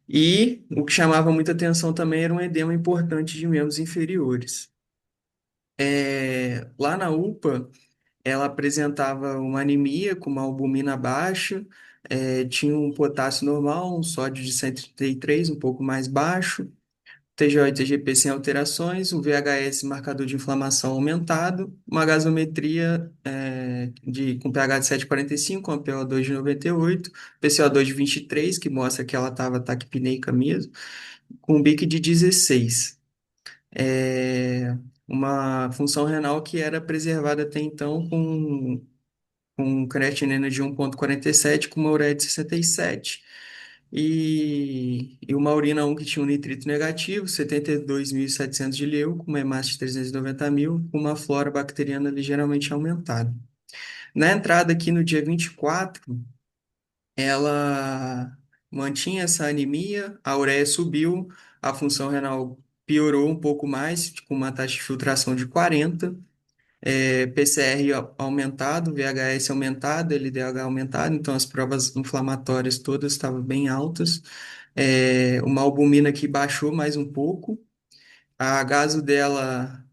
E o que chamava muita atenção também era um edema importante de membros inferiores. Lá na UPA, ela apresentava uma anemia com uma albumina baixa, tinha um potássio normal, um sódio de 133, um pouco mais baixo, TGO e TGP sem alterações, um VHS marcador de inflamação aumentado, uma gasometria com pH de 7,45, uma PO2 de 98, PCO2 de 23, que mostra que ela estava taquipneica mesmo, com um BIC de 16. Uma função renal que era preservada até então com creatinina de 1,47 com uma ureia de 67. e uma urina 1 que tinha um nitrito negativo, 72.700 de leu, com uma hemácia de 390.000, com uma flora bacteriana ligeiramente aumentada. Na entrada aqui no dia 24, ela mantinha essa anemia, a ureia subiu, a função renal piorou um pouco mais, com uma taxa de filtração de 40, PCR aumentado, VHS aumentado, LDH aumentado, então as provas inflamatórias todas estavam bem altas. Uma albumina que baixou mais um pouco, a gaso dela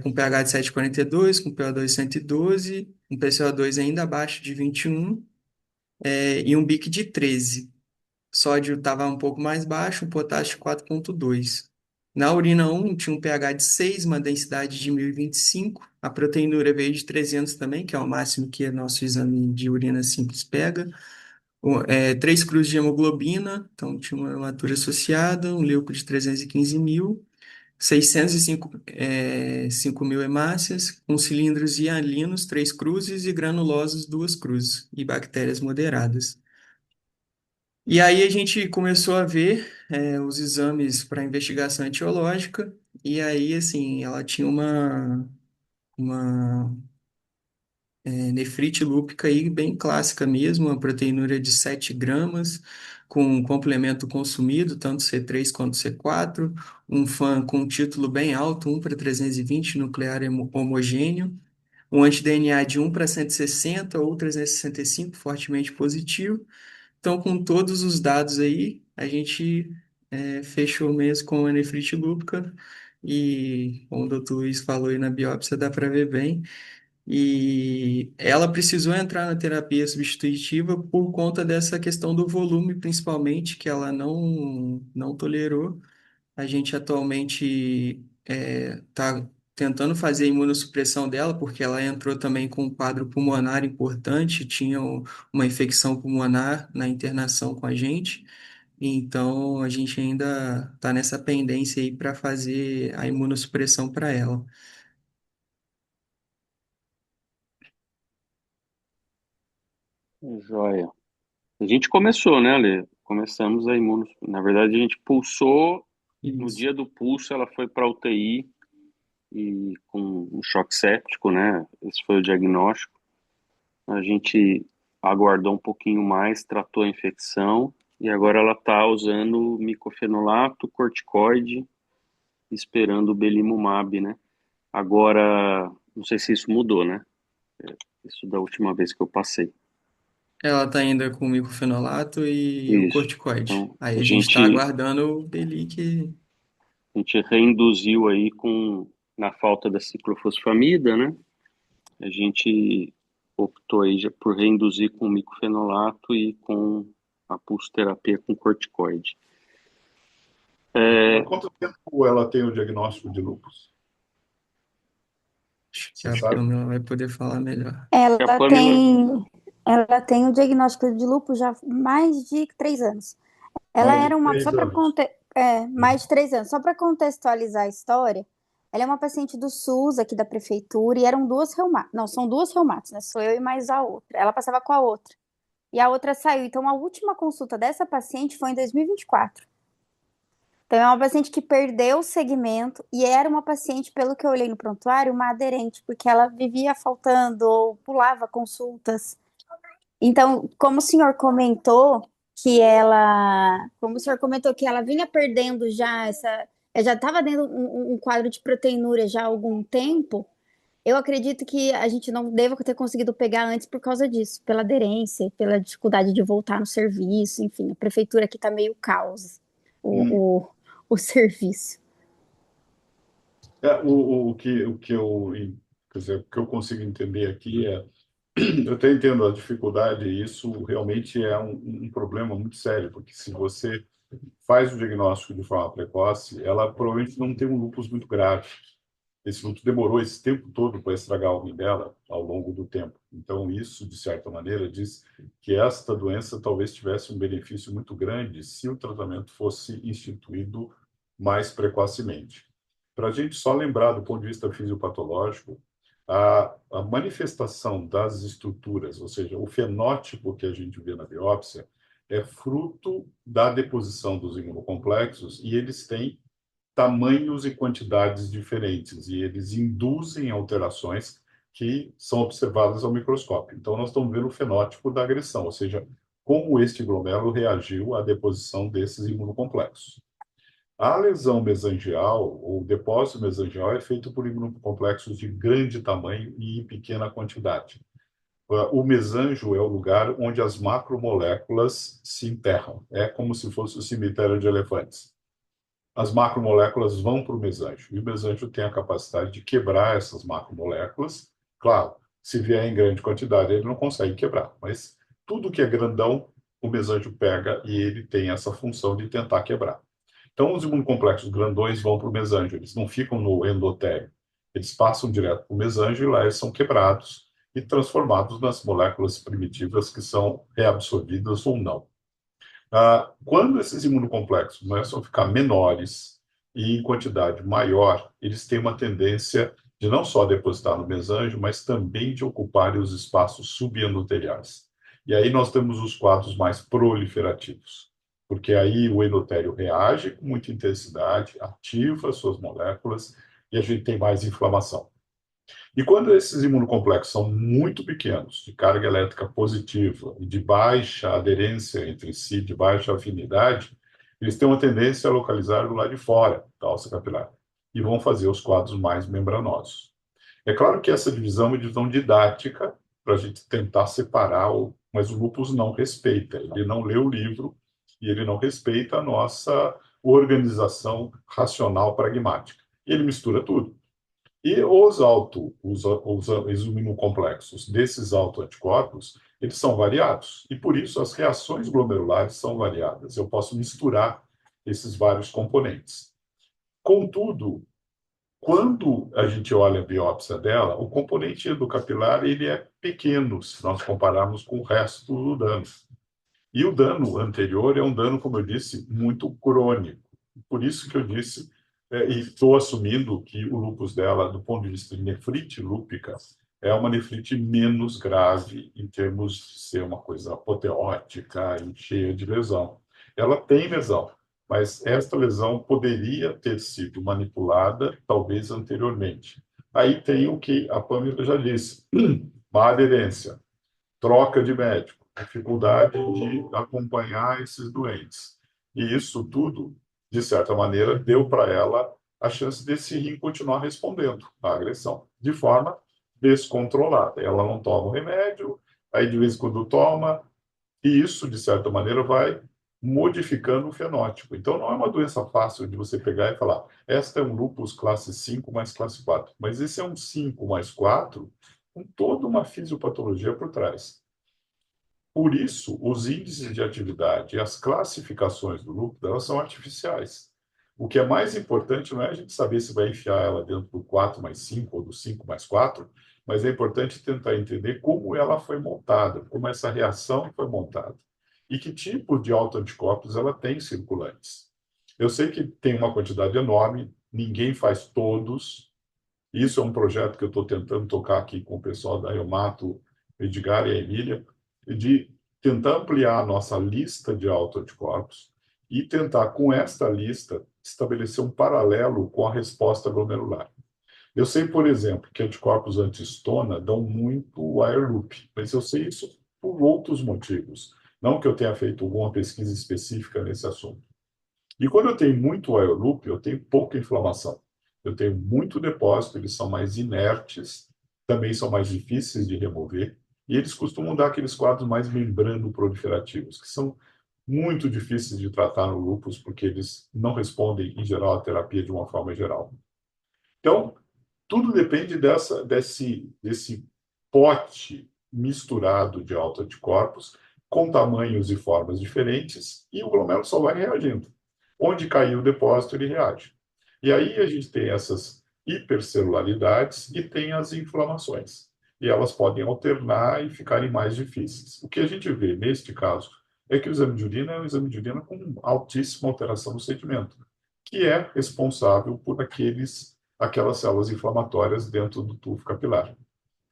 com pH de 7,42, com PO2 112, um PCO2 ainda abaixo de 21, e um BIC de 13. Sódio estava um pouco mais baixo, o potássio 4,2. Na urina 1 tinha um pH de 6, uma densidade de 1025. A proteinúria veio de 300 também, que é o máximo que o nosso exame de urina simples pega. 3 cruzes de hemoglobina, então tinha uma hematura associada, um leuco de 315.000, 605 5.000 hemácias, com cilindros hialinos, 3 cruzes, e granulosos, 2 cruzes, e bactérias moderadas. E aí a gente começou a ver os exames para investigação etiológica, e aí, assim, ela tinha uma nefrite lúpica aí bem clássica mesmo, uma proteinúria de 7 gramas, com um complemento consumido, tanto C3 quanto C4, um FAN com um título bem alto, 1/320, nuclear homogêneo, um anti-DNA de 1/160 ou 365, fortemente positivo. Então, com todos os dados aí, a gente fechou mesmo com a nefrite lúpica e, como o doutor Luiz falou aí na biópsia, dá para ver bem. E ela precisou entrar na terapia substitutiva por conta dessa questão do volume, principalmente, que ela não tolerou. A gente atualmente está tentando fazer a imunossupressão dela, porque ela entrou também com um quadro pulmonar importante, tinha uma infecção pulmonar na internação com a gente. Então, a gente ainda está nessa pendência aí para fazer a imunossupressão para ela. Joia. A gente começou, né, Ale? Começamos a imuno. Na verdade, a gente pulsou. No Isso. dia do pulso, ela foi para UTI e com um choque séptico, né? Esse foi o diagnóstico. A gente aguardou um pouquinho mais, tratou a infecção e agora ela está usando micofenolato, corticoide, esperando o belimumab, né? Agora, não sei se isso mudou, né? Isso da última vez que eu passei. Ela está ainda com o micofenolato e o Isso. corticoide. Então, Aí a a gente está gente, aguardando o Belic. a gente reinduziu aí na falta da ciclofosfamida, né? A gente optou aí por reinduzir com micofenolato e com a pulsoterapia com corticoide. Há quanto tempo ela tem o diagnóstico de lúpus? Acho que Você a sabe? Pamela vai poder falar melhor. A Ela Pamela, tem, ela tem o diagnóstico de lúpus já há mais de 3 anos. Ela Mais de era uma, só 3 anos. mais de 3 anos, só para contextualizar a história, ela é uma paciente do SUS aqui da prefeitura e eram duas reumatas, não, são duas reumatas, né? Sou eu e mais a outra. Ela passava com a outra. E a outra saiu. Então, a última consulta dessa paciente foi em 2024. Então, é uma paciente que perdeu o segmento e era uma paciente, pelo que eu olhei no prontuário, uma aderente, porque ela vivia faltando ou pulava consultas. Então, como o senhor comentou como o senhor comentou que ela vinha perdendo já já estava dando um quadro de proteinúria já há algum tempo, eu acredito que a gente não deva ter conseguido pegar antes por causa disso, pela aderência, pela dificuldade de voltar no serviço, enfim, a prefeitura aqui está meio caos, o, o, o serviço. O que eu, quer dizer, o que eu consigo entender aqui eu até entendo a dificuldade, e isso realmente é um problema muito sério, porque se você faz o diagnóstico de forma precoce, ela provavelmente não tem um lúpus muito grave. Esse lúpus demorou esse tempo todo para estragar o rim dela ao longo do tempo. Então, isso, de certa maneira, diz que esta doença talvez tivesse um benefício muito grande se o tratamento fosse instituído mais precocemente. Para a gente só lembrar, do ponto de vista fisiopatológico, a manifestação das estruturas, ou seja, o fenótipo que a gente vê na biópsia, é fruto da deposição dos imunocomplexos e eles têm tamanhos e quantidades diferentes e eles induzem alterações que são observadas ao microscópio. Então, nós estamos vendo o fenótipo da agressão, ou seja, como este glomérulo reagiu à deposição desses imunocomplexos. A lesão mesangial, ou depósito mesangial, é feito por imunocomplexos de grande tamanho e em pequena quantidade. O mesanjo é o lugar onde as macromoléculas se enterram. É como se fosse o cemitério de elefantes. As macromoléculas vão para o mesanjo, e o mesanjo tem a capacidade de quebrar essas macromoléculas. Claro, se vier em grande quantidade, ele não consegue quebrar, mas tudo que é grandão, o mesanjo pega e ele tem essa função de tentar quebrar. Então, os imunocomplexos grandões vão para o mesanjo, eles não ficam no endotélio. Eles passam direto para o mesanjo e lá eles são quebrados e transformados nas moléculas primitivas que são reabsorvidas ou não. Quando esses imunocomplexos começam a ficar menores e em quantidade maior, eles têm uma tendência de não só depositar no mesanjo, mas também de ocuparem os espaços subendoteriais. E aí nós temos os quadros mais proliferativos, porque aí o endotélio reage com muita intensidade, ativa suas moléculas e a gente tem mais inflamação. E quando esses imunocomplexos são muito pequenos, de carga elétrica positiva e de baixa aderência entre si, de baixa afinidade, eles têm uma tendência a localizar do lado de fora da alça capilar e vão fazer os quadros mais membranosos. É claro que essa divisão é uma divisão didática para a gente tentar separar, mas o lúpus não respeita, ele não lê o livro e ele não respeita a nossa organização racional pragmática. E ele mistura tudo. E os imunocomplexos desses autoanticorpos, eles são variados. E por isso as reações glomerulares são variadas. Eu posso misturar esses vários componentes. Contudo, quando a gente olha a biópsia dela, o componente endocapilar ele é pequeno, se nós compararmos com o resto do dano. E o dano anterior é um dano, como eu disse, muito crônico. Por isso que eu disse e estou assumindo que o lúpus dela, do ponto de vista de nefrite lúpica, é uma nefrite menos grave em termos de ser uma coisa apoteótica e cheia de lesão. Ela tem lesão, mas esta lesão poderia ter sido manipulada, talvez anteriormente. Aí tem o que a Pamela já disse, má aderência, troca de médico, dificuldade de acompanhar esses doentes. E isso tudo de certa maneira, deu para ela a chance desse rim continuar respondendo à agressão, de forma descontrolada. Ela não toma o remédio, aí de vez em quando toma, e isso, de certa maneira, vai modificando o fenótipo. Então, não é uma doença fácil de você pegar e falar, esta é um lúpus classe 5 mais classe 4, mas esse é um 5 mais 4 com toda uma fisiopatologia por trás. Por isso, os índices de atividade e as classificações do lúpus, elas são artificiais. O que é mais importante não é a gente saber se vai enfiar ela dentro do 4 mais 5 ou do 5 mais 4, mas é importante tentar entender como ela foi montada, como essa reação foi montada e que tipo de autoanticorpos ela tem circulantes. Eu sei que tem uma quantidade enorme, ninguém faz todos. Isso é um projeto que eu estou tentando tocar aqui com o pessoal da Reumato, Edgar e a Emília, de tentar ampliar a nossa lista de autoanticorpos e tentar, com esta lista, estabelecer um paralelo com a resposta glomerular. Eu sei, por exemplo, que anticorpos anti-estona dão muito wire loop, mas eu sei isso por outros motivos, não que eu tenha feito alguma pesquisa específica nesse assunto. E quando eu tenho muito wire loop, eu tenho pouca inflamação. Eu tenho muito depósito, eles são mais inertes, também são mais difíceis de remover, e eles costumam dar aqueles quadros mais membrano-proliferativos, que são muito difíceis de tratar no lúpus, porque eles não respondem, em geral, à terapia de uma forma geral. Então, tudo depende desse pote misturado de autoanticorpos, com tamanhos e formas diferentes, e o glomérulo só vai reagindo. Onde caiu o depósito, ele reage. E aí a gente tem essas hipercelularidades e tem as inflamações. E elas podem alternar e ficarem mais difíceis. O que a gente vê neste caso é que o exame de urina é um exame de urina com altíssima alteração no sedimento, que é responsável por aquelas células inflamatórias dentro do tufo capilar.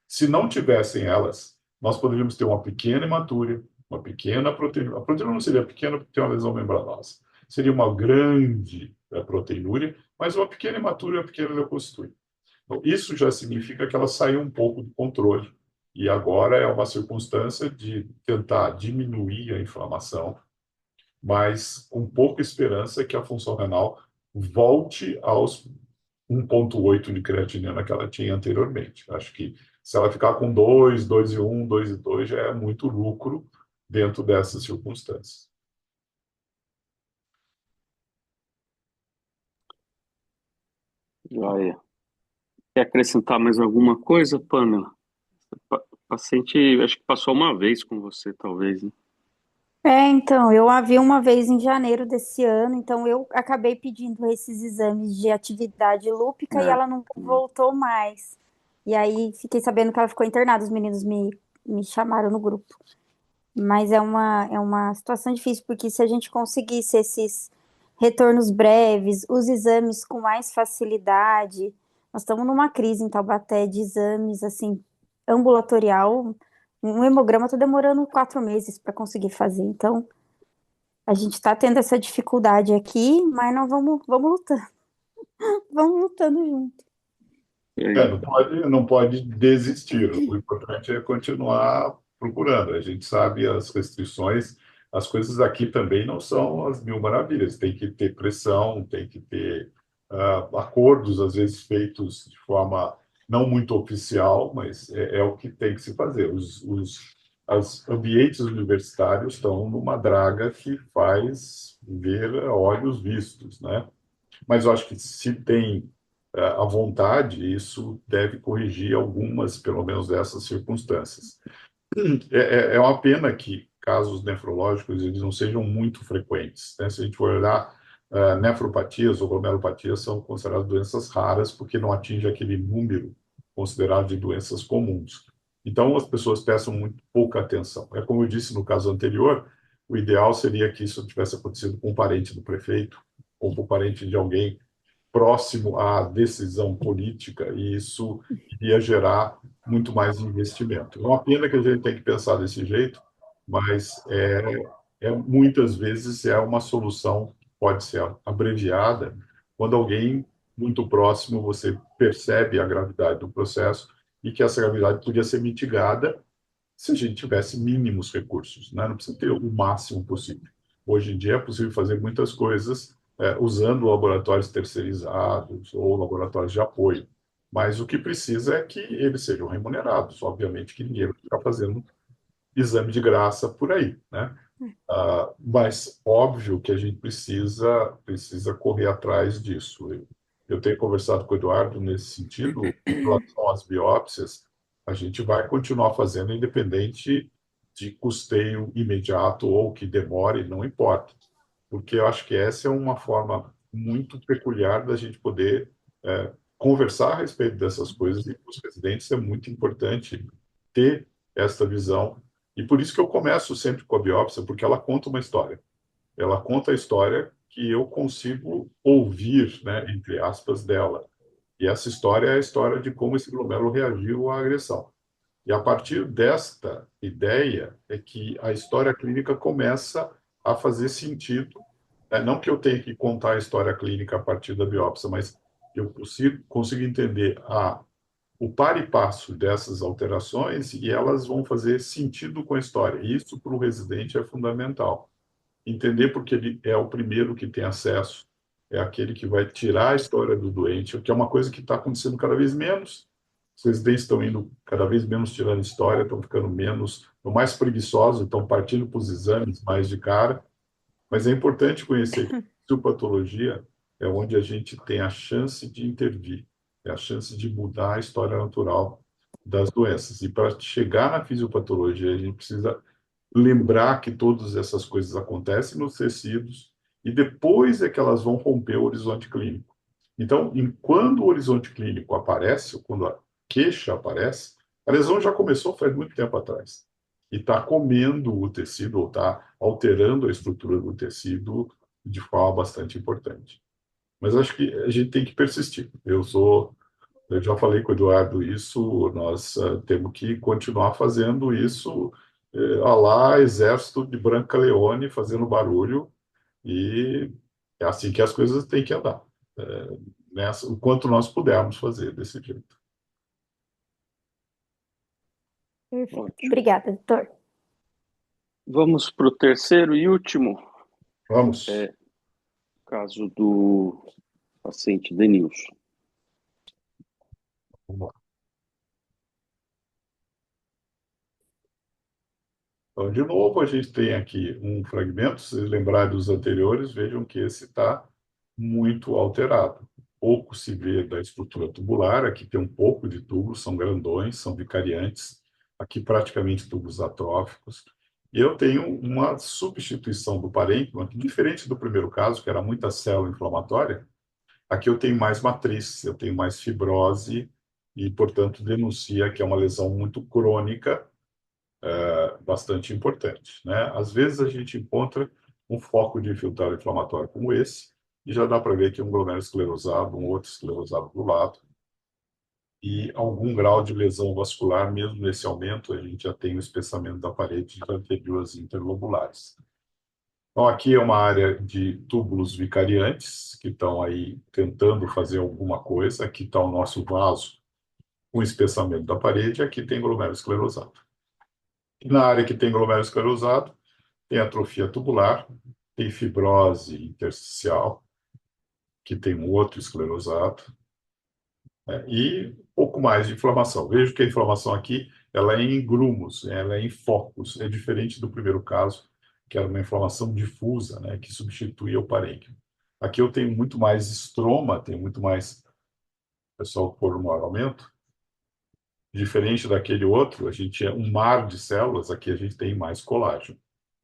Se não tivessem elas, nós poderíamos ter uma pequena hematúria, Uma pequena proteína. A proteína não seria pequena porque tem uma lesão membranosa. Seria uma grande proteinúria, mas uma pequena hematura e uma pequena leucocitúria. Então, isso já significa que ela saiu um pouco do controle. E agora é uma circunstância de tentar diminuir a inflamação, mas com pouca esperança que a função renal volte aos 1,8 de creatinina que ela tinha anteriormente. Acho que se ela ficar com 2, 2,1, 2,2 já é muito lucro dentro dessas circunstâncias. Joia. Quer acrescentar mais alguma coisa, Pamela? O paciente, acho que passou uma vez com você, talvez, né? Então, eu a vi uma vez em janeiro desse ano, então eu acabei pedindo esses exames de atividade lúpica e É. ela não voltou mais. E aí fiquei sabendo que ela ficou internada, os meninos me chamaram no grupo. Mas é uma situação difícil, porque se a gente conseguisse esses retornos breves, os exames com mais facilidade, nós estamos numa crise em Taubaté de exames, assim, ambulatorial. Um hemograma está demorando 4 meses para conseguir fazer. Então, a gente está tendo essa dificuldade aqui, mas nós vamos lutando. Vamos lutando junto. Não pode desistir. O importante é continuar procurando. A gente sabe as restrições. As coisas aqui também não são as mil maravilhas. Tem que ter pressão, tem que ter acordos, às vezes feitos de forma não muito oficial, mas é o que tem que se fazer. Os ambientes universitários estão numa draga que faz ver olhos vistos, né? Mas eu acho que se tem a vontade, isso deve corrigir algumas, pelo menos, dessas circunstâncias. É uma pena que casos nefrológicos eles não sejam muito frequentes, né? Se a gente for olhar, nefropatias ou glomerulopatias são consideradas doenças raras porque não atinge aquele número considerado de doenças comuns. Então, as pessoas prestam muito pouca atenção. É como eu disse no caso anterior, o ideal seria que isso tivesse acontecido com um parente do prefeito ou com um parente de alguém próximo à decisão política, e isso iria gerar muito mais investimento. É uma pena que a gente tem que pensar desse jeito, mas muitas vezes é uma solução que pode ser abreviada quando alguém muito próximo você percebe a gravidade do processo e que essa gravidade podia ser mitigada se a gente tivesse mínimos recursos, né? Não precisa ter o máximo possível. Hoje em dia é possível fazer muitas coisas usando laboratórios terceirizados ou laboratórios de apoio, mas o que precisa é que eles sejam remunerados. Obviamente que ninguém vai ficar fazendo exame de graça por aí, né? Mas óbvio que a gente precisa correr atrás disso. Eu tenho conversado com o Eduardo nesse sentido, em relação às biópsias, a gente vai continuar fazendo independente de custeio imediato ou que demore, não importa, porque eu acho que essa é uma forma muito peculiar da gente poder conversar a respeito dessas coisas, e para os residentes é muito importante ter esta visão, e por isso que eu começo sempre com a biópsia, porque ela conta uma história. Ela conta a história que eu consigo ouvir, né, entre aspas, dela. E essa história é a história de como esse glomérulo reagiu à agressão. E a partir desta ideia é que a história clínica começa a fazer sentido. Não que eu tenha que contar a história clínica a partir da biópsia, mas eu consigo entender o par e passo dessas alterações e elas vão fazer sentido com a história. E isso para o residente é fundamental. Entender porque ele é o primeiro que tem acesso, é aquele que vai tirar a história do doente, o que é uma coisa que está acontecendo cada vez menos. Os residentes estão indo cada vez menos tirando história, estão ficando estão mais preguiçosos, estão partindo para os exames mais de cara. Mas é importante conhecer que a fisiopatologia é onde a gente tem a chance de intervir, é a chance de mudar a história natural das doenças. E para chegar na fisiopatologia, a gente precisa lembrar que todas essas coisas acontecem nos tecidos e depois é que elas vão romper o horizonte clínico. Então, quando o horizonte clínico aparece, ou quando a queixa aparece, a lesão já começou faz muito tempo atrás e está comendo o tecido ou está alterando a estrutura do tecido de forma bastante importante. Mas acho que a gente tem que persistir. Eu já falei com o Eduardo isso, nós temos que continuar fazendo isso olha lá, exército de Brancaleone fazendo barulho, e é assim que as coisas têm que andar. O quanto nós pudermos fazer desse jeito. Perfeito. Ótimo. Obrigada, doutor. Vamos para o terceiro e último Vamos. caso do paciente Denilson. Vamos lá. Então, de novo, a gente tem aqui um fragmento. Se vocês lembrarem dos anteriores, vejam que esse está muito alterado. Pouco se vê da estrutura tubular. Aqui tem um pouco de tubos, são grandões, são vicariantes. Aqui, praticamente, tubos atróficos. E eu tenho uma substituição do parênquima, que, diferente do primeiro caso, que era muita célula inflamatória, aqui eu tenho mais matriz, eu tenho mais fibrose e, portanto, denuncia que é uma lesão muito crônica, bastante importante, né? Às vezes a gente encontra um foco de infiltrado inflamatório como esse, e já dá para ver que um glomérulo esclerosado, um outro esclerosado do lado, e algum grau de lesão vascular, mesmo nesse aumento, a gente já tem o espessamento da parede anteriores interlobulares. Então, aqui é uma área de túbulos vicariantes, que estão aí tentando fazer alguma coisa. Aqui está o nosso vaso com espessamento da parede, aqui tem glomérulo esclerosado. E na área que tem glomérulo esclerosado, tem atrofia tubular, tem fibrose intersticial, que tem um outro esclerosado, né? E um pouco mais de inflamação. Vejo que a inflamação aqui ela é em grumos, ela é em focos. É diferente do primeiro caso, que era uma inflamação difusa, né, que substituía o parênquima. Aqui eu tenho muito mais estroma, tenho muito mais, pessoal, por um maior aumento. Diferente daquele outro, a gente é um mar de células, aqui a gente tem mais colágeno.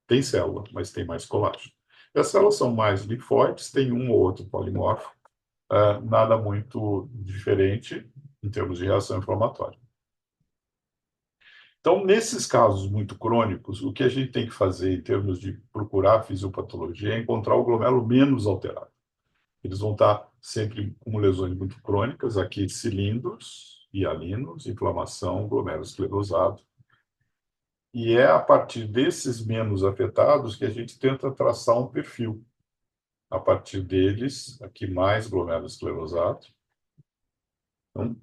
Tem célula, mas tem mais colágeno. E as células são mais linfóides, tem um ou outro polimorfo, nada muito diferente em termos de reação inflamatória. Então, nesses casos muito crônicos, o que a gente tem que fazer em termos de procurar fisiopatologia é encontrar o glomérulo menos alterado. Eles vão estar sempre com lesões muito crônicas, aqui cilindros hialinos, inflamação, glomérulo esclerosado. E é a partir desses menos afetados que a gente tenta traçar um perfil. A partir deles, aqui mais glomérulo esclerosado. Então,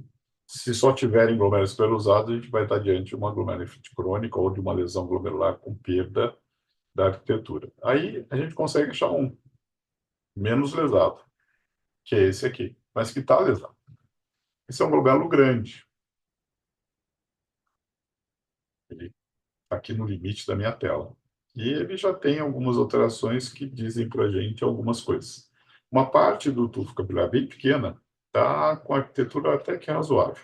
se só tiverem glomérulo esclerosado, a gente vai estar diante de uma glomerulite crônica ou de uma lesão glomerular com perda da arquitetura. Aí a gente consegue achar um menos lesado, que é esse aqui, mas que está lesado. Esse é um glomérulo grande. Ele está aqui no limite da minha tela. E ele já tem algumas alterações que dizem para a gente algumas coisas. Uma parte do tufo capilar bem pequena está com arquitetura até que razoável.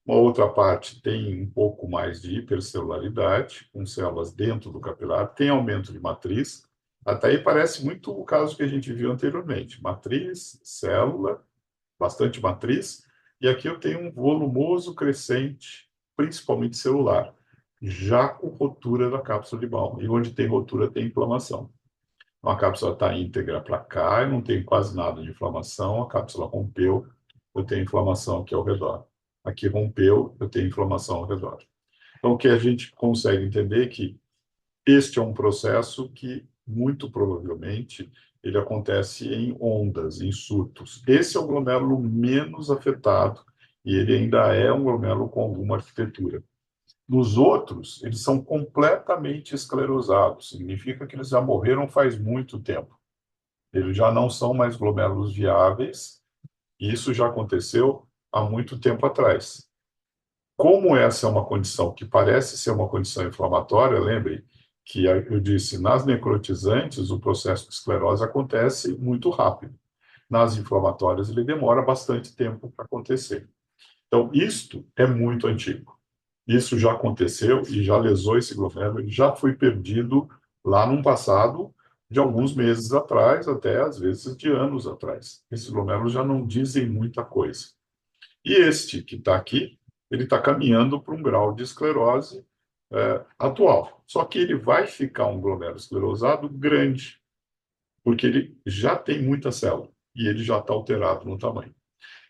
Uma outra parte tem um pouco mais de hipercelularidade, com células dentro do capilar, tem aumento de matriz. Até aí parece muito o caso que a gente viu anteriormente. Matriz, célula, bastante matriz. E aqui eu tenho um volumoso crescente, principalmente celular, já com rotura da cápsula de Bowman. E onde tem rotura tem inflamação. Então, a cápsula está íntegra para cá, eu não tenho quase nada de inflamação, a cápsula rompeu, eu tenho inflamação aqui ao redor. Aqui rompeu, eu tenho inflamação ao redor. Então, o que a gente consegue entender é que este é um processo que, muito provavelmente, ele acontece em ondas, em surtos. Esse é o glomérulo menos afetado e ele ainda é um glomérulo com alguma arquitetura. Nos outros, eles são completamente esclerosados, significa que eles já morreram faz muito tempo. Eles já não são mais glomérulos viáveis, e isso já aconteceu há muito tempo atrás. Como essa é uma condição que parece ser uma condição inflamatória, lembre que eu disse, nas necrotizantes, o processo de esclerose acontece muito rápido. Nas inflamatórias, ele demora bastante tempo para acontecer. Então, isto é muito antigo. Isso já aconteceu e já lesou esse glomérulo, ele já foi perdido lá num passado de alguns meses atrás, até às vezes de anos atrás. Esses glomérulos já não dizem muita coisa. E este que está aqui, ele está caminhando para um grau de esclerose atual. Só que ele vai ficar um glomérulo esclerosado grande, porque ele já tem muita célula e ele já está alterado no tamanho.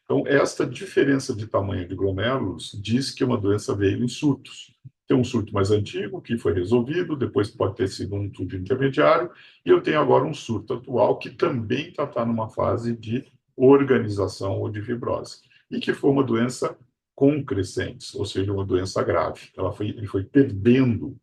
Então, esta diferença de tamanho de glomérulos diz que uma doença veio em surtos. Tem um surto mais antigo, que foi resolvido, depois pode ter sido um surto intermediário, e eu tenho agora um surto atual, que também está numa fase de organização ou de fibrose, e que foi uma doença com crescentes, ou seja, uma doença grave. Ele foi perdendo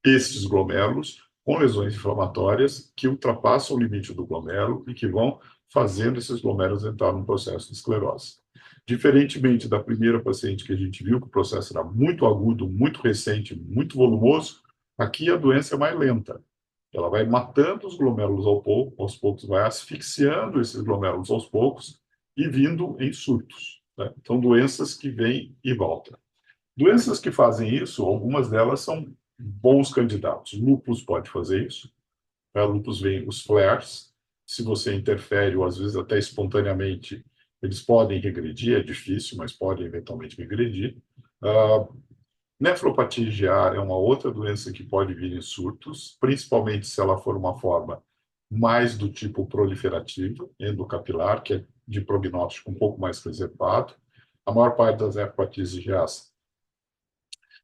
esses glomérulos com lesões inflamatórias que ultrapassam o limite do glomérulo e que vão fazendo esses glomérulos entrar num processo de esclerose. Diferentemente da primeira paciente que a gente viu, que o processo era muito agudo, muito recente, muito volumoso, aqui a doença é mais lenta. Ela vai matando os glomérulos aos poucos, vai asfixiando esses glomérulos aos poucos e vindo em surtos, né? Então, doenças que vêm e voltam. Doenças que fazem isso, algumas delas são bons candidatos. Lúpus pode fazer isso. Lúpus vem os flares. Se você interfere, ou às vezes até espontaneamente, eles podem regredir. É difícil, mas podem eventualmente regredir. Nefropatia IgA é uma outra doença que pode vir em surtos, principalmente se ela for uma forma mais do tipo proliferativa, endocapilar, que é de prognóstico um pouco mais reservado. A maior parte das nefropatias IgAs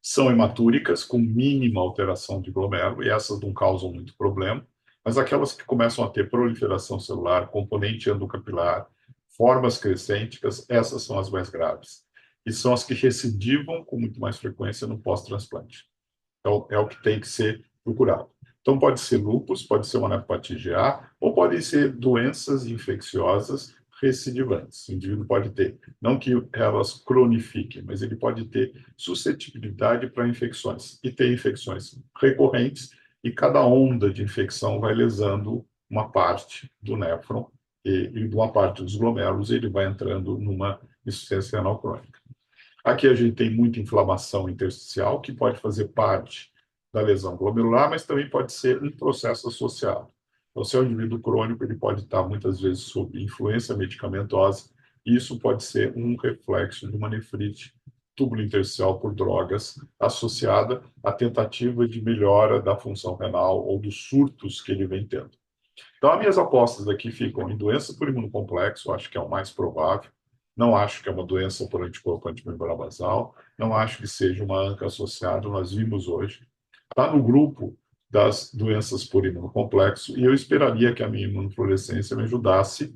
são hematúricas, com mínima alteração de glomérulo, e essas não causam muito problema, mas aquelas que começam a ter proliferação celular, componente endocapilar, formas crescênticas, essas são as mais graves. E são as que recidivam com muito mais frequência no pós-transplante. Então, é o que tem que ser procurado. Então, pode ser lúpus, pode ser uma nefropatia IgA, ou podem ser doenças infecciosas recidivantes. O indivíduo pode ter, não que elas cronifiquem, mas ele pode ter suscetibilidade para infecções. E ter infecções recorrentes, e cada onda de infecção vai lesando uma parte do néfron e uma parte dos glomérulos, e ele vai entrando numa insuficiência renal crônica. Aqui a gente tem muita inflamação intersticial, que pode fazer parte da lesão glomerular, mas também pode ser um processo associado. Então, se é um indivíduo crônico, ele pode estar muitas vezes sob influência medicamentosa, e isso pode ser um reflexo de uma nefrite túbulo-intersticial por drogas associada à tentativa de melhora da função renal ou dos surtos que ele vem tendo. Então, as minhas apostas aqui ficam em doença por imunocomplexo, acho que é o mais provável. Não acho que é uma doença por anticorpo antimembran basal. Não acho que seja uma ANCA associada. Nós vimos hoje. Está no grupo das doenças por imunocomplexo e eu esperaria que a minha imunofluorescência me ajudasse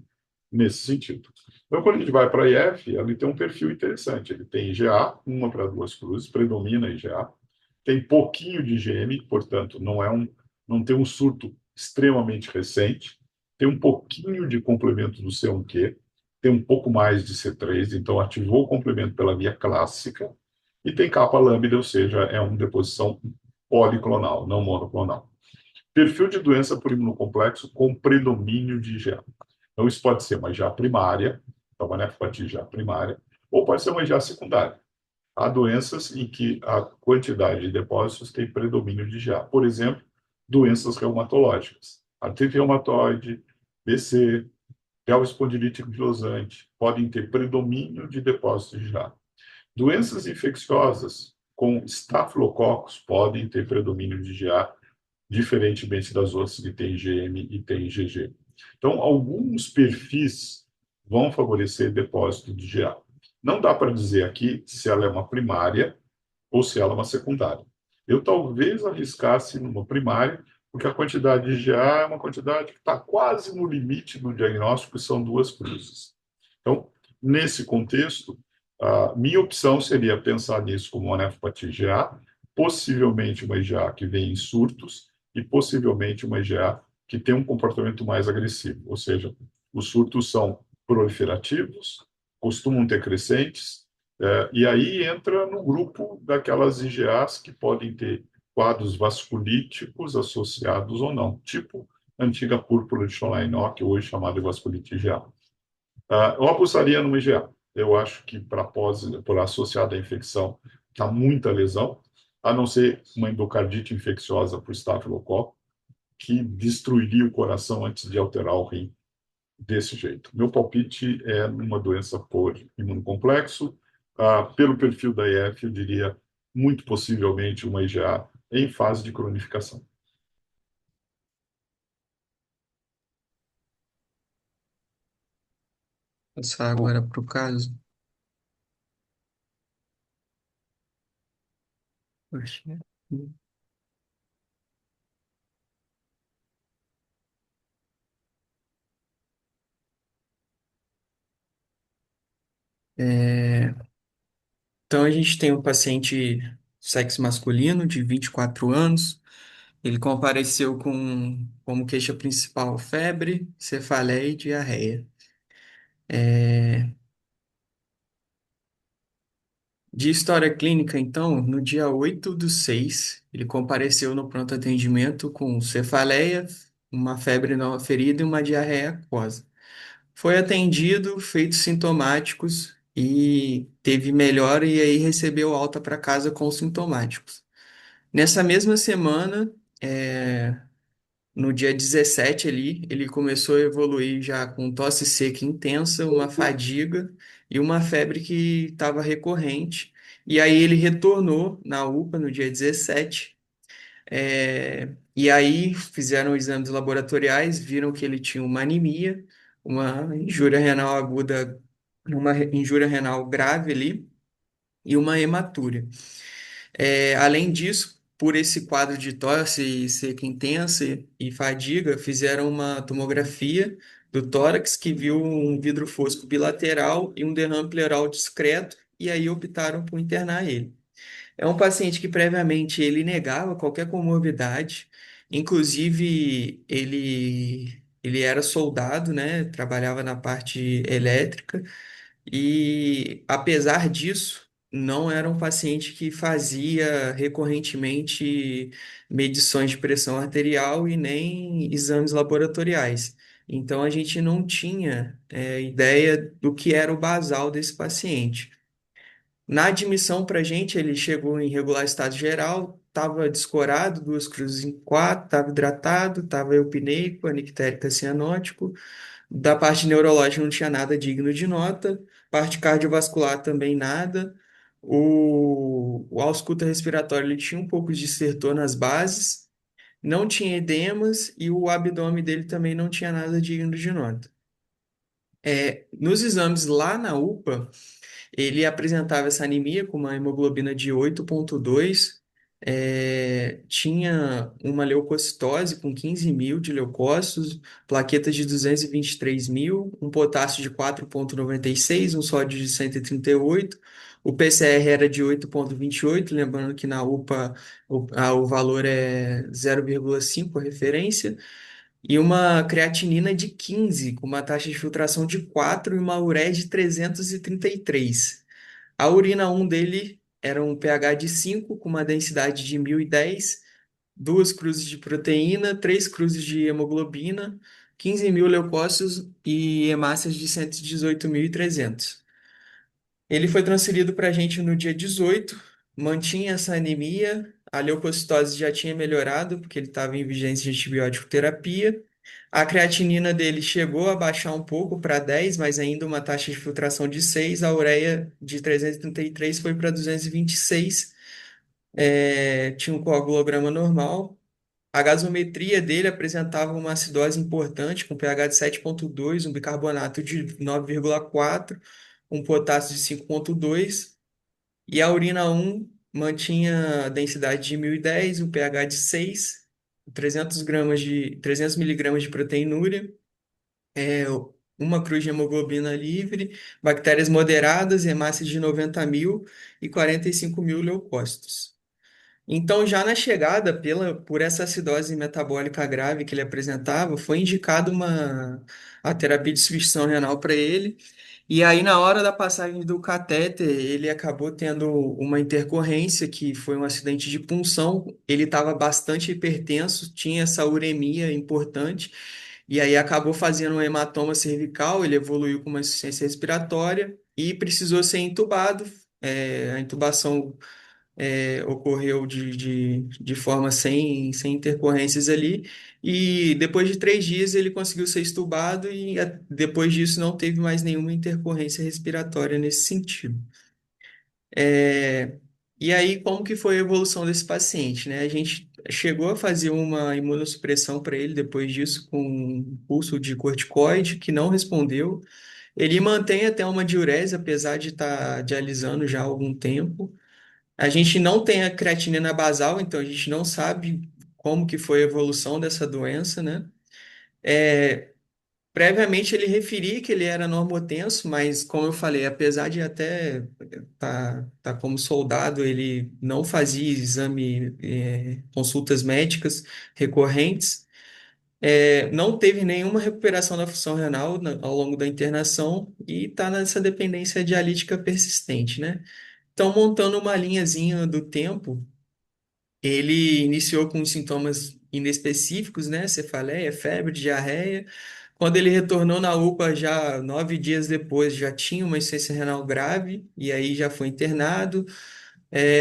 nesse sentido. Então, quando a gente vai para a IF, ele tem um perfil interessante. Ele tem IgA, 1 para 2 cruzes, predomina IgA. Tem pouquinho de IgM, portanto, não tem um surto extremamente recente. Tem um pouquinho de complemento do C1q, tem um pouco mais de C3, então ativou o complemento pela via clássica. E tem capa lambda, ou seja, é uma deposição policlonal, não monoclonal. Perfil de doença por imunocomplexo com predomínio de IgA. Então, isso pode ser uma IgA primária, então uma nefropatia IgA primária, ou pode ser uma IgA secundária. Há doenças em que a quantidade de depósitos tem predomínio de IgA. Por exemplo, doenças reumatológicas. Artrite reumatoide, BC, espondilite anquilosante, podem ter predomínio de depósitos de IgA. Doenças infecciosas com estafilococos podem ter predomínio de IgA, diferentemente das outras que têm IgM e têm IgG. Então, alguns perfis vão favorecer depósito de IgA. Não dá para dizer aqui se ela é uma primária ou se ela é uma secundária. Eu talvez arriscasse numa primária, porque a quantidade de IgA é uma quantidade que está quase no limite do diagnóstico, que são 2 cruzes. Então, nesse contexto, a minha opção seria pensar nisso como uma nefropatia IgA, possivelmente uma IgA que vem em surtos e possivelmente uma IgA que tem um comportamento mais agressivo, ou seja, os surtos são proliferativos, costumam ter crescentes, e aí entra no grupo daquelas IgAs que podem ter quadros vasculíticos associados ou não, tipo a antiga púrpura de Schlein-Ock, hoje chamada de vasculite IgA. Eu apostaria numa IgA. Eu acho que por associada à infecção, está muita lesão, a não ser uma endocardite infecciosa por estafilococo, que destruiria o coração antes de alterar o rim desse jeito. Meu palpite é uma doença por imunocomplexo. Pelo perfil da IF, eu diria muito possivelmente uma IgA em fase de cronificação. Passar agora para o caso. Acho que é, então, a gente tem um paciente sexo masculino de 24 anos. Ele compareceu com como queixa principal febre, cefaleia e diarreia. De história clínica, então, no dia 8/6, ele compareceu no pronto atendimento com cefaleia, uma febre não aferida e uma diarreia aquosa. Foi atendido, feitos sintomáticos e teve melhora e aí recebeu alta para casa com sintomáticos. Nessa mesma semana, é, no dia 17 ali, ele começou a evoluir já com tosse seca intensa, uma fadiga e uma febre que estava recorrente. E aí ele retornou na UPA no dia 17. E aí fizeram exames laboratoriais, viram que ele tinha uma anemia, uma injúria renal aguda, uma injúria renal grave ali e uma hematúria. Além disso, por esse quadro de tosse seca intensa e fadiga, fizeram uma tomografia do tórax que viu um vidro fosco bilateral e um derrame pleural discreto, e aí optaram por internar ele. É um paciente que previamente ele negava qualquer comorbidade, inclusive ele era soldado, né? Trabalhava na parte elétrica e, apesar disso, não era um paciente que fazia recorrentemente medições de pressão arterial e nem exames laboratoriais. Então, a gente não tinha, ideia do que era o basal desse paciente. Na admissão para a gente, ele chegou em regular estado geral, estava descorado, duas cruzes em quatro, estava hidratado, estava eupneico, anictérica cianótico. Da parte neurológica não tinha nada digno de nota. Parte cardiovascular também nada. O ausculta respiratório ele tinha um pouco de estertor nas bases. Não tinha edemas e o abdômen dele também não tinha nada digno de nota. Nos exames lá na UPA, ele apresentava essa anemia com uma hemoglobina de 8,2, tinha uma leucocitose com 15.000 de leucócitos, plaquetas de 223.000, um potássio de 4,96, um sódio de 138, o PCR era de 8,28, lembrando que na UPA o valor é 0,5 a referência, e uma creatinina de 15, com uma taxa de filtração de 4 e uma ureia de 333. A urina um dele era um pH de 5 com uma densidade de 1.010, duas cruzes de proteína, três cruzes de hemoglobina, 15.000 leucócitos e hemácias de 118.300. Ele foi transferido para a gente no dia 18, mantinha essa anemia, a leucocitose já tinha melhorado, porque ele estava em vigência de antibiótico terapia. A creatinina dele chegou a baixar um pouco para 10, mas ainda uma taxa de filtração de 6. A ureia de 333 foi para 226. Tinha um coagulograma normal. A gasometria dele apresentava uma acidose importante, com pH de 7,2, um bicarbonato de 9,4, um potássio de 5,2. E a urina um mantinha a densidade de 1.010, um pH de 6, 300 miligramas de proteinúria, é, uma cruz de hemoglobina livre, bactérias moderadas, hemácias de 90.000 e 45.000 leucócitos. Então, já na chegada, por essa acidose metabólica grave que ele apresentava, foi indicada a terapia de substituição renal para ele. E aí, na hora da passagem do catéter, ele acabou tendo uma intercorrência, que foi um acidente de punção. Ele estava bastante hipertenso, tinha essa uremia importante, e aí acabou fazendo um hematoma cervical. Ele evoluiu com uma insuficiência respiratória e precisou ser entubado. A intubação ocorreu de forma sem intercorrências ali. E depois de 3 dias ele conseguiu ser estubado e depois disso não teve mais nenhuma intercorrência respiratória nesse sentido. É, e aí, como que foi a evolução desse paciente, né? A gente chegou a fazer uma imunossupressão para ele depois disso com um pulso de corticoide que não respondeu. Ele mantém até uma diurese, apesar de estar dialisando já há algum tempo. A gente não tem a creatinina basal, então a gente não sabe como que foi a evolução dessa doença, né? É, previamente ele referia que ele era normotenso, mas como eu falei, apesar de até tá como soldado, ele não fazia exame, consultas médicas recorrentes, não teve nenhuma recuperação da função renal ao longo da internação e está nessa dependência dialítica persistente, né? Então, montando uma linhazinha do tempo, ele iniciou com sintomas inespecíficos, né? Cefaleia, febre, diarreia. Quando ele retornou na UPA, já 9 dias depois, já tinha uma insuficiência renal grave, e aí já foi internado.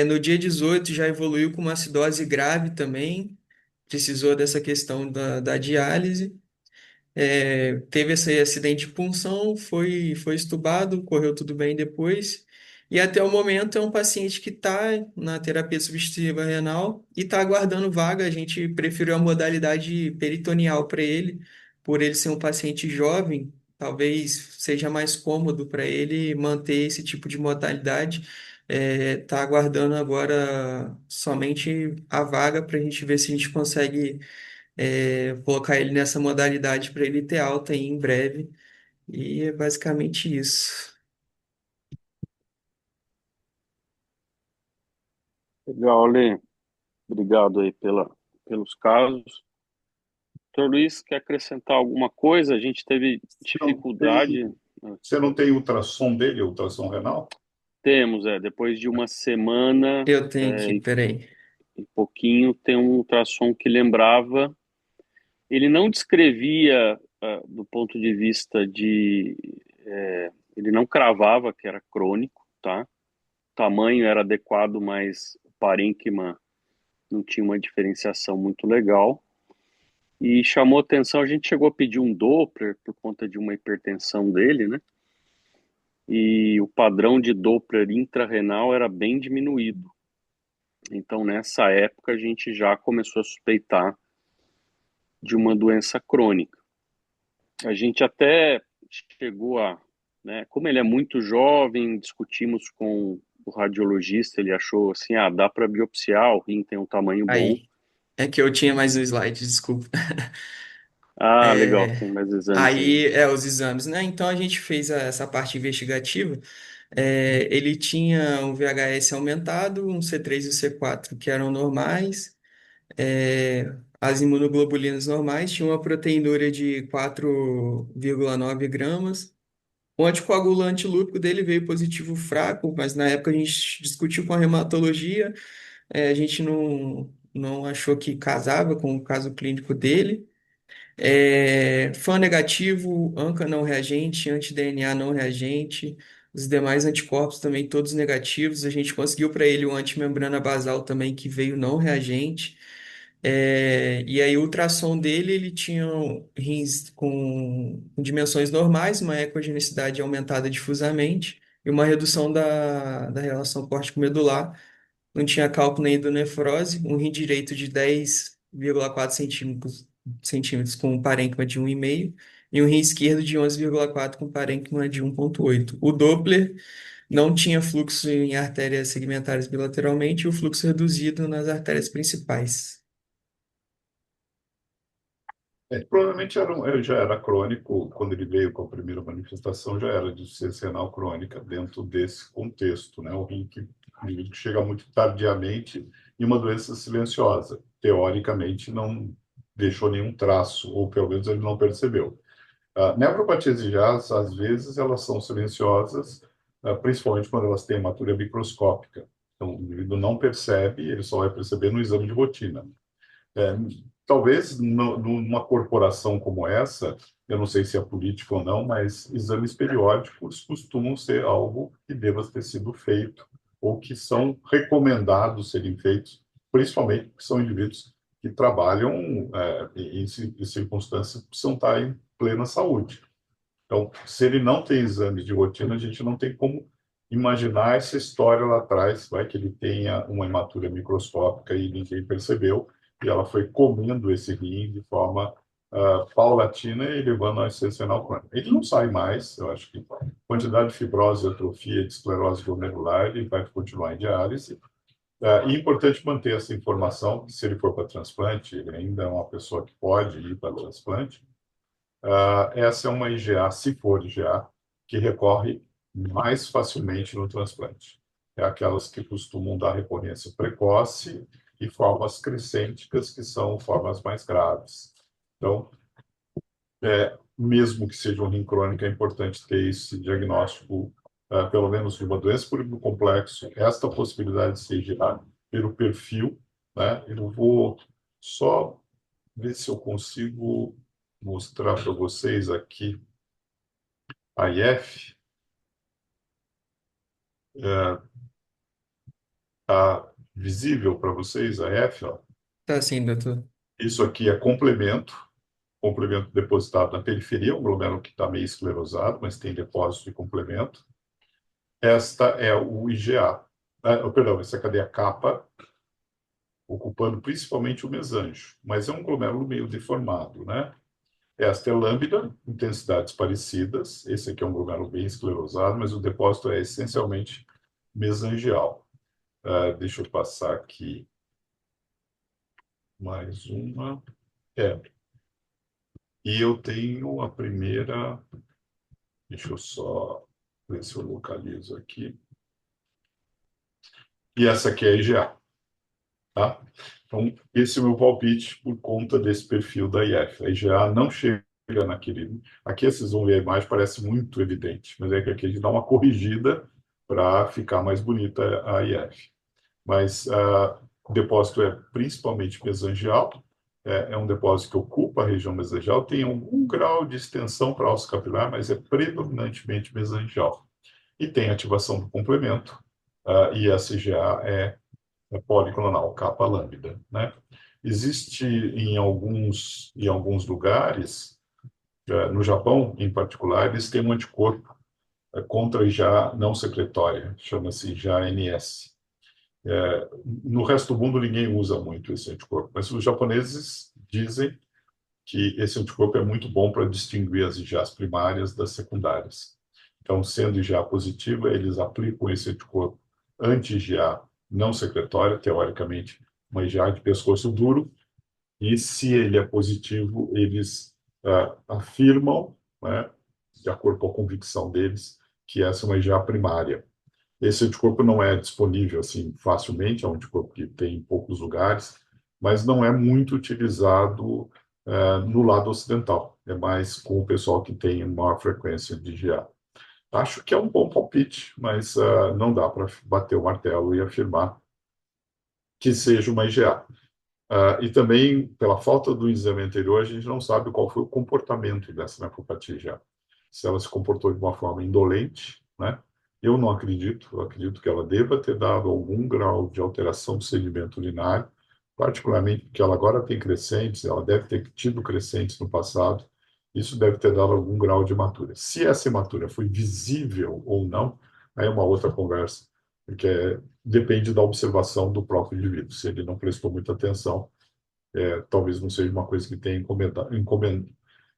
No dia 18 já evoluiu com uma acidose grave também, precisou dessa questão da diálise. Teve esse acidente de punção, foi estubado, correu tudo bem depois. E até o momento é um paciente que está na terapia substitutiva renal e está aguardando vaga. A gente preferiu a modalidade peritoneal para ele, por ele ser um paciente jovem, talvez seja mais cômodo para ele manter esse tipo de modalidade. Está aguardando agora somente a vaga para a gente ver se a gente consegue colocar ele nessa modalidade para ele ter alta aí em breve. E é basicamente isso. Legal, Lê. Obrigado aí pelos casos. Doutor Luiz, quer acrescentar alguma coisa? A gente teve Não tem, dificuldade. você não tem ultrassom dele, ultrassom renal? Temos, depois de uma semana Eu tenho aqui, peraí. e pouquinho, tem um ultrassom que lembrava. Ele não descrevia, do ponto de vista de. Ele não cravava que era crônico, tá? O tamanho era adequado, mas o parênquima não tinha uma diferenciação muito legal. E chamou atenção, a gente chegou a pedir um Doppler por conta de uma hipertensão dele, né? E o padrão de Doppler intrarrenal era bem diminuído. Então, nessa época, a gente já começou a suspeitar de uma doença crônica. A gente até chegou a, né, como ele é muito jovem, discutimos com o radiologista, ele achou assim, dá para biopsiar, o rim tem um tamanho bom. Aí. É que eu tinha mais um slide, desculpa. Legal, tem mais exames aí. Aí, os exames, né? Então a gente fez essa parte investigativa. Ele tinha um VHS aumentado, um C3 e um C4 que eram normais, as imunoglobulinas normais, tinha uma proteinúria de 4,9 gramas. O anticoagulante lúpico dele veio positivo fraco, mas na época a gente discutiu com a hematologia, a gente não achou que casava com o caso clínico dele. FAM negativo, ANCA não reagente, anti-DNA não reagente, os demais anticorpos também todos negativos. A gente conseguiu para ele o antimembrana basal também, que veio não reagente. E aí o ultrassom dele, ele tinha rins com dimensões normais, uma ecogenicidade aumentada difusamente e uma redução da relação córtico-medular. Não tinha cálculo nem hidronefrose, um rim direito de 10,4 centímetros com um parênquima de 1,5 e um rim esquerdo de 11,4 com parênquima de 1,8. O Doppler não tinha fluxo em artérias segmentares bilateralmente e o fluxo reduzido nas artérias principais. Provavelmente ele já era crônico, quando ele veio com a primeira manifestação, já era de insuficiência renal crônica dentro desse contexto, né? O rim que, indivíduo que chega muito tardiamente e uma doença silenciosa. Teoricamente, não deixou nenhum traço, ou pelo menos ele não percebeu. Nefropatias IgAs, às vezes, elas são silenciosas, principalmente quando elas têm hematuria microscópica. Então, o indivíduo não percebe, ele só vai perceber no exame de rotina. É, talvez numa corporação como essa, eu não sei se é político ou não, mas exames periódicos costumam ser algo que deva ter sido feito ou que são recomendados serem feitos, principalmente porque são indivíduos que trabalham em circunstâncias que precisam estar em plena saúde. Então, se ele não tem exames de rotina, a gente não tem como imaginar essa história lá atrás, vai que ele tenha uma hematuria microscópica e ninguém percebeu, e ela foi comendo esse rim de forma paulatina e levando à insuficiência renal crônica. Ele não sai mais, eu acho que a quantidade de fibrose, atrofia, de esclerose glomerular, ele vai continuar em diálise, E é importante manter essa informação, que se ele for para transplante, ele ainda é uma pessoa que pode ir para transplante. Essa é uma IgA, se for IgA, que recorre mais facilmente no transplante. É aquelas que costumam dar recorrência precoce e formas crescênticas, que são formas mais graves. Então, mesmo que seja um rim crônico, é importante ter esse diagnóstico, pelo menos de uma doença por complexo, esta possibilidade de ser IgA pelo perfil, né? Eu vou só ver se eu consigo mostrar para vocês aqui a IF. Está visível para vocês a F? Ó. Tá sim, doutor. Isso aqui é complemento depositado na periferia, um glomérolo que está meio esclerosado, mas tem depósito de complemento. Esta é o IgA. Perdão, essa é a cadeia kappa, ocupando principalmente o mesanjo, mas é um glomérulo meio deformado, né? Esta é lambda, intensidades parecidas. Esse aqui é um glomérulo bem esclerosado, mas o depósito é essencialmente mesangial. Deixa eu passar aqui mais uma. E eu tenho a primeira. Deixa eu só ver se eu localizo aqui. E essa aqui é a IgA. Tá? Então, esse é o meu palpite por conta desse perfil da IF. A IgA não chega naquele. Aqui vocês vão ver a imagem, parece muito evidente, mas é que aqui a gente dá uma corrigida para ficar mais bonita a IF. Mas o depósito é principalmente mesangial, é um depósito que ocupa a região mesangial, tem algum grau de extensão para alça capilar, mas é predominantemente mesangial. E tem ativação do complemento, e a CGA é policlonal, capa lambda, né? Existe em alguns lugares, no Japão em particular, eles têm um anticorpo contra a IgA não secretória, chama-se IgA-NS. No resto do mundo, ninguém usa muito esse anticorpo, mas os japoneses dizem que esse anticorpo é muito bom para distinguir as IgAs primárias das secundárias. Então, sendo IgA positiva, eles aplicam esse anticorpo anti-IgA não secretória, teoricamente, uma IgA de pescoço duro, e se ele é positivo, eles afirmam, né, de acordo com a convicção deles, que essa é uma IgA primária. Esse anticorpo não é disponível assim facilmente, é um anticorpo que tem em poucos lugares, mas não é muito utilizado no lado ocidental. É mais com o pessoal que tem maior frequência de IgA. Acho que é um bom palpite, mas não dá para bater o martelo e afirmar que seja uma IgA. E também, pela falta do exame anterior, a gente não sabe qual foi o comportamento dessa nefropatia IgA. Se ela se comportou de uma forma indolente, né? Eu não acredito, eu acredito que ela deva ter dado algum grau de alteração do sedimento urinário, particularmente porque ela agora tem crescentes, ela deve ter tido crescentes no passado, isso deve ter dado algum grau de hematura. Se essa hematura foi visível ou não, aí é uma outra conversa, porque depende da observação do próprio indivíduo. Se ele não prestou muita atenção, talvez não seja uma coisa que tenha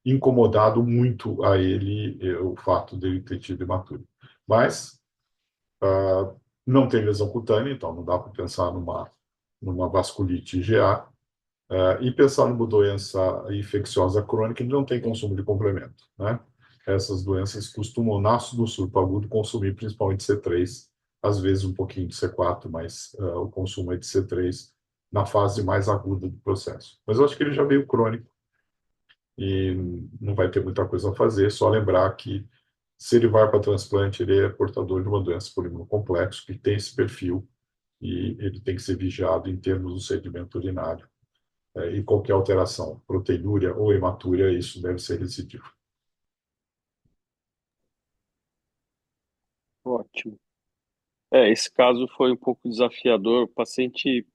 incomodado muito a ele o fato dele ter tido hematura. Mas não tem lesão cutânea, então não dá para pensar numa vasculite IgA. E pensar numa doença infecciosa crônica, ele não tem consumo de complemento, né? Essas doenças costumam, no surto agudo, consumir principalmente C3, às vezes um pouquinho de C4, mas o consumo é de C3 na fase mais aguda do processo. Mas eu acho que ele já veio crônico e não vai ter muita coisa a fazer, só lembrar que se ele vai para transplante, ele é portador de uma doença por imunocomplexo, que tem esse perfil, e ele tem que ser vigiado em termos do sedimento urinário. E qualquer alteração, proteinúria ou hematúria, isso deve ser residivo. Ótimo. Esse caso foi um pouco desafiador. O paciente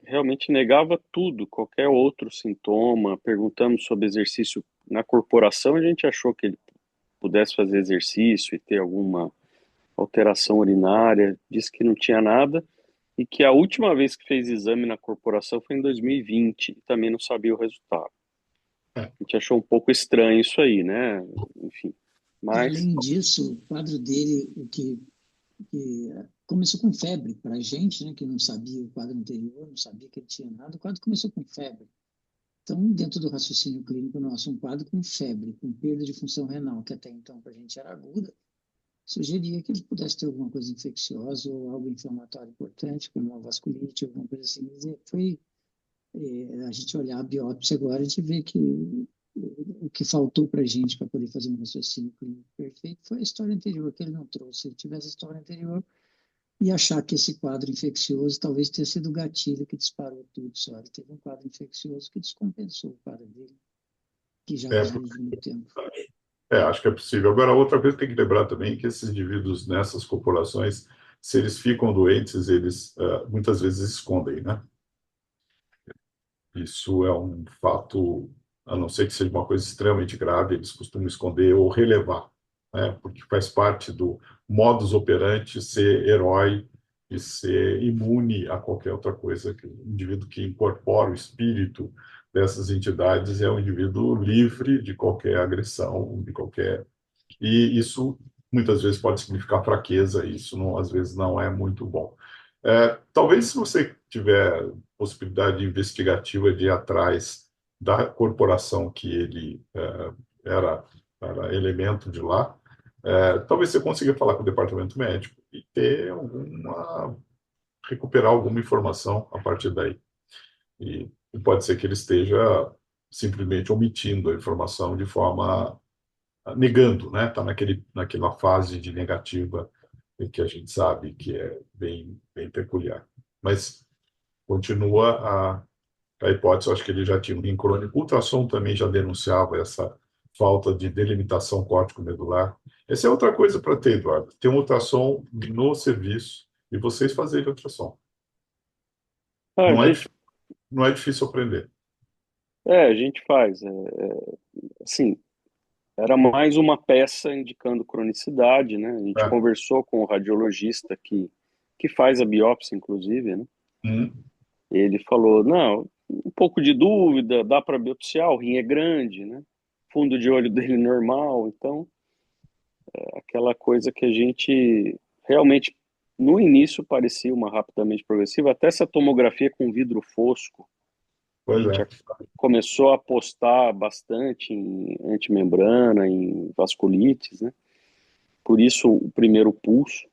realmente negava tudo, qualquer outro sintoma. Perguntamos sobre exercício na corporação, a gente achou que ele pudesse fazer exercício e ter alguma alteração urinária, disse que não tinha nada e que a última vez que fez exame na corporação foi em 2020 e também não sabia o resultado. A gente achou um pouco estranho isso aí, né? Enfim, mas... Além disso, o quadro dele, o que começou com febre para a gente, né, que não sabia o quadro anterior, não sabia que ele tinha nada, o quadro começou com febre. Então, dentro do raciocínio clínico nosso, um quadro com febre, com perda de função renal, que até então para a gente era aguda, sugeria que ele pudesse ter alguma coisa infecciosa ou algo inflamatório importante, como uma vasculite, alguma coisa assim. A gente olhar a biópsia agora, a gente vê que o que faltou para a gente para poder fazer um raciocínio clínico perfeito foi a história anterior que ele não trouxe. Se ele tivesse a história anterior, e achar que esse quadro infeccioso talvez tenha sido o gatilho que disparou tudo só. Ele teve um quadro infeccioso que descompensou o quadro dele, que já É, vinha de muito tempo. acho que é possível. Agora, outra coisa que tem que lembrar também é que esses indivíduos nessas populações, se eles ficam doentes, eles muitas vezes escondem, né? Isso é um fato, a não ser que seja uma coisa extremamente grave, eles costumam esconder ou relevar, né? Porque faz parte do modus operandi ser herói e ser imune a qualquer outra coisa. O indivíduo que incorpora o espírito dessas entidades é um indivíduo livre de qualquer agressão, de qualquer. E isso muitas vezes pode significar fraqueza, e isso não, às vezes não é muito bom. Talvez se você tiver possibilidade investigativa de ir atrás da corporação que ele era, era elemento de lá, talvez você consiga falar com o departamento médico e ter recuperar alguma informação a partir daí. E pode ser que ele esteja simplesmente omitindo a informação de forma negando, né? Está naquela fase de negativa que a gente sabe que é bem, bem peculiar. Mas continua a hipótese, eu acho que ele já tinha um rim crônico. O ultrassom também já denunciava essa falta de delimitação córtico-medular. Essa é outra coisa para ter, Eduardo. Ter um ultrassom no serviço e vocês fazerem ultrassom. A Não é, gente, não é difícil aprender. a gente faz. Assim, era mais uma peça indicando cronicidade, né? A gente É. conversou com o radiologista que faz a biópsia, inclusive, né? Ele falou, não, um pouco de dúvida, dá para biopsiar, o rim é grande, né? Fundo de olho dele normal, então aquela coisa que a gente realmente no início parecia uma rapidamente progressiva, até essa tomografia com vidro fosco, a Pois gente é. começou a apostar bastante em antimembrana, em vasculites, né? Por isso o primeiro pulso,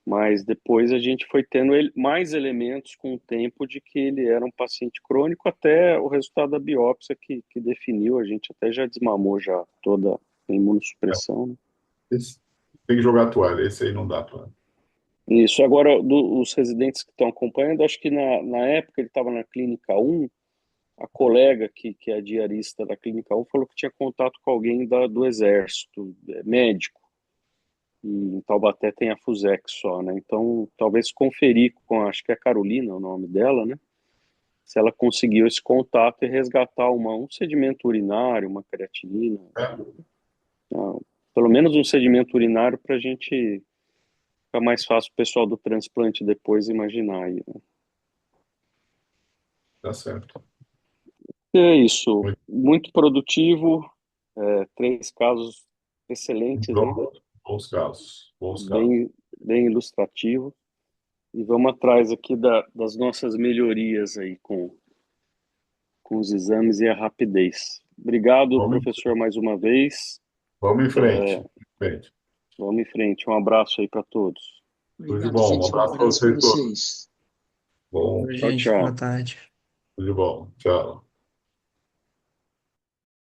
mas depois a gente foi tendo mais elementos com o tempo de que ele era um paciente crônico, até o resultado da biópsia que definiu, a gente até já desmamou já toda a imunossupressão, né? Tem que jogar a toalha, esse aí não dá para. Isso, agora os residentes que estão acompanhando, acho que na época ele estava na clínica 1, a colega que é a diarista da clínica 1 falou que tinha contato com alguém do exército, médico, e em Taubaté tem a Fusex só, né? Então, talvez conferir com, acho que é a Carolina o nome dela, né? Se ela conseguiu esse contato e resgatar um sedimento urinário, uma creatinina, pelo menos um sedimento urinário para a gente ficar mais fácil o pessoal do transplante depois imaginar aí, né? Tá certo. É isso, muito produtivo, 3 casos excelentes, né? Bons casos. Bem ilustrativo. E vamos atrás aqui das nossas melhorias aí com os exames e a rapidez. Obrigado, professor, mais uma vez. Vamos em frente. Vamos em frente. Um abraço aí para todos. Tudo de bom. Um abraço para vocês todos. Bom, Gente, tchau. boa tarde. Tudo de bom. Tchau.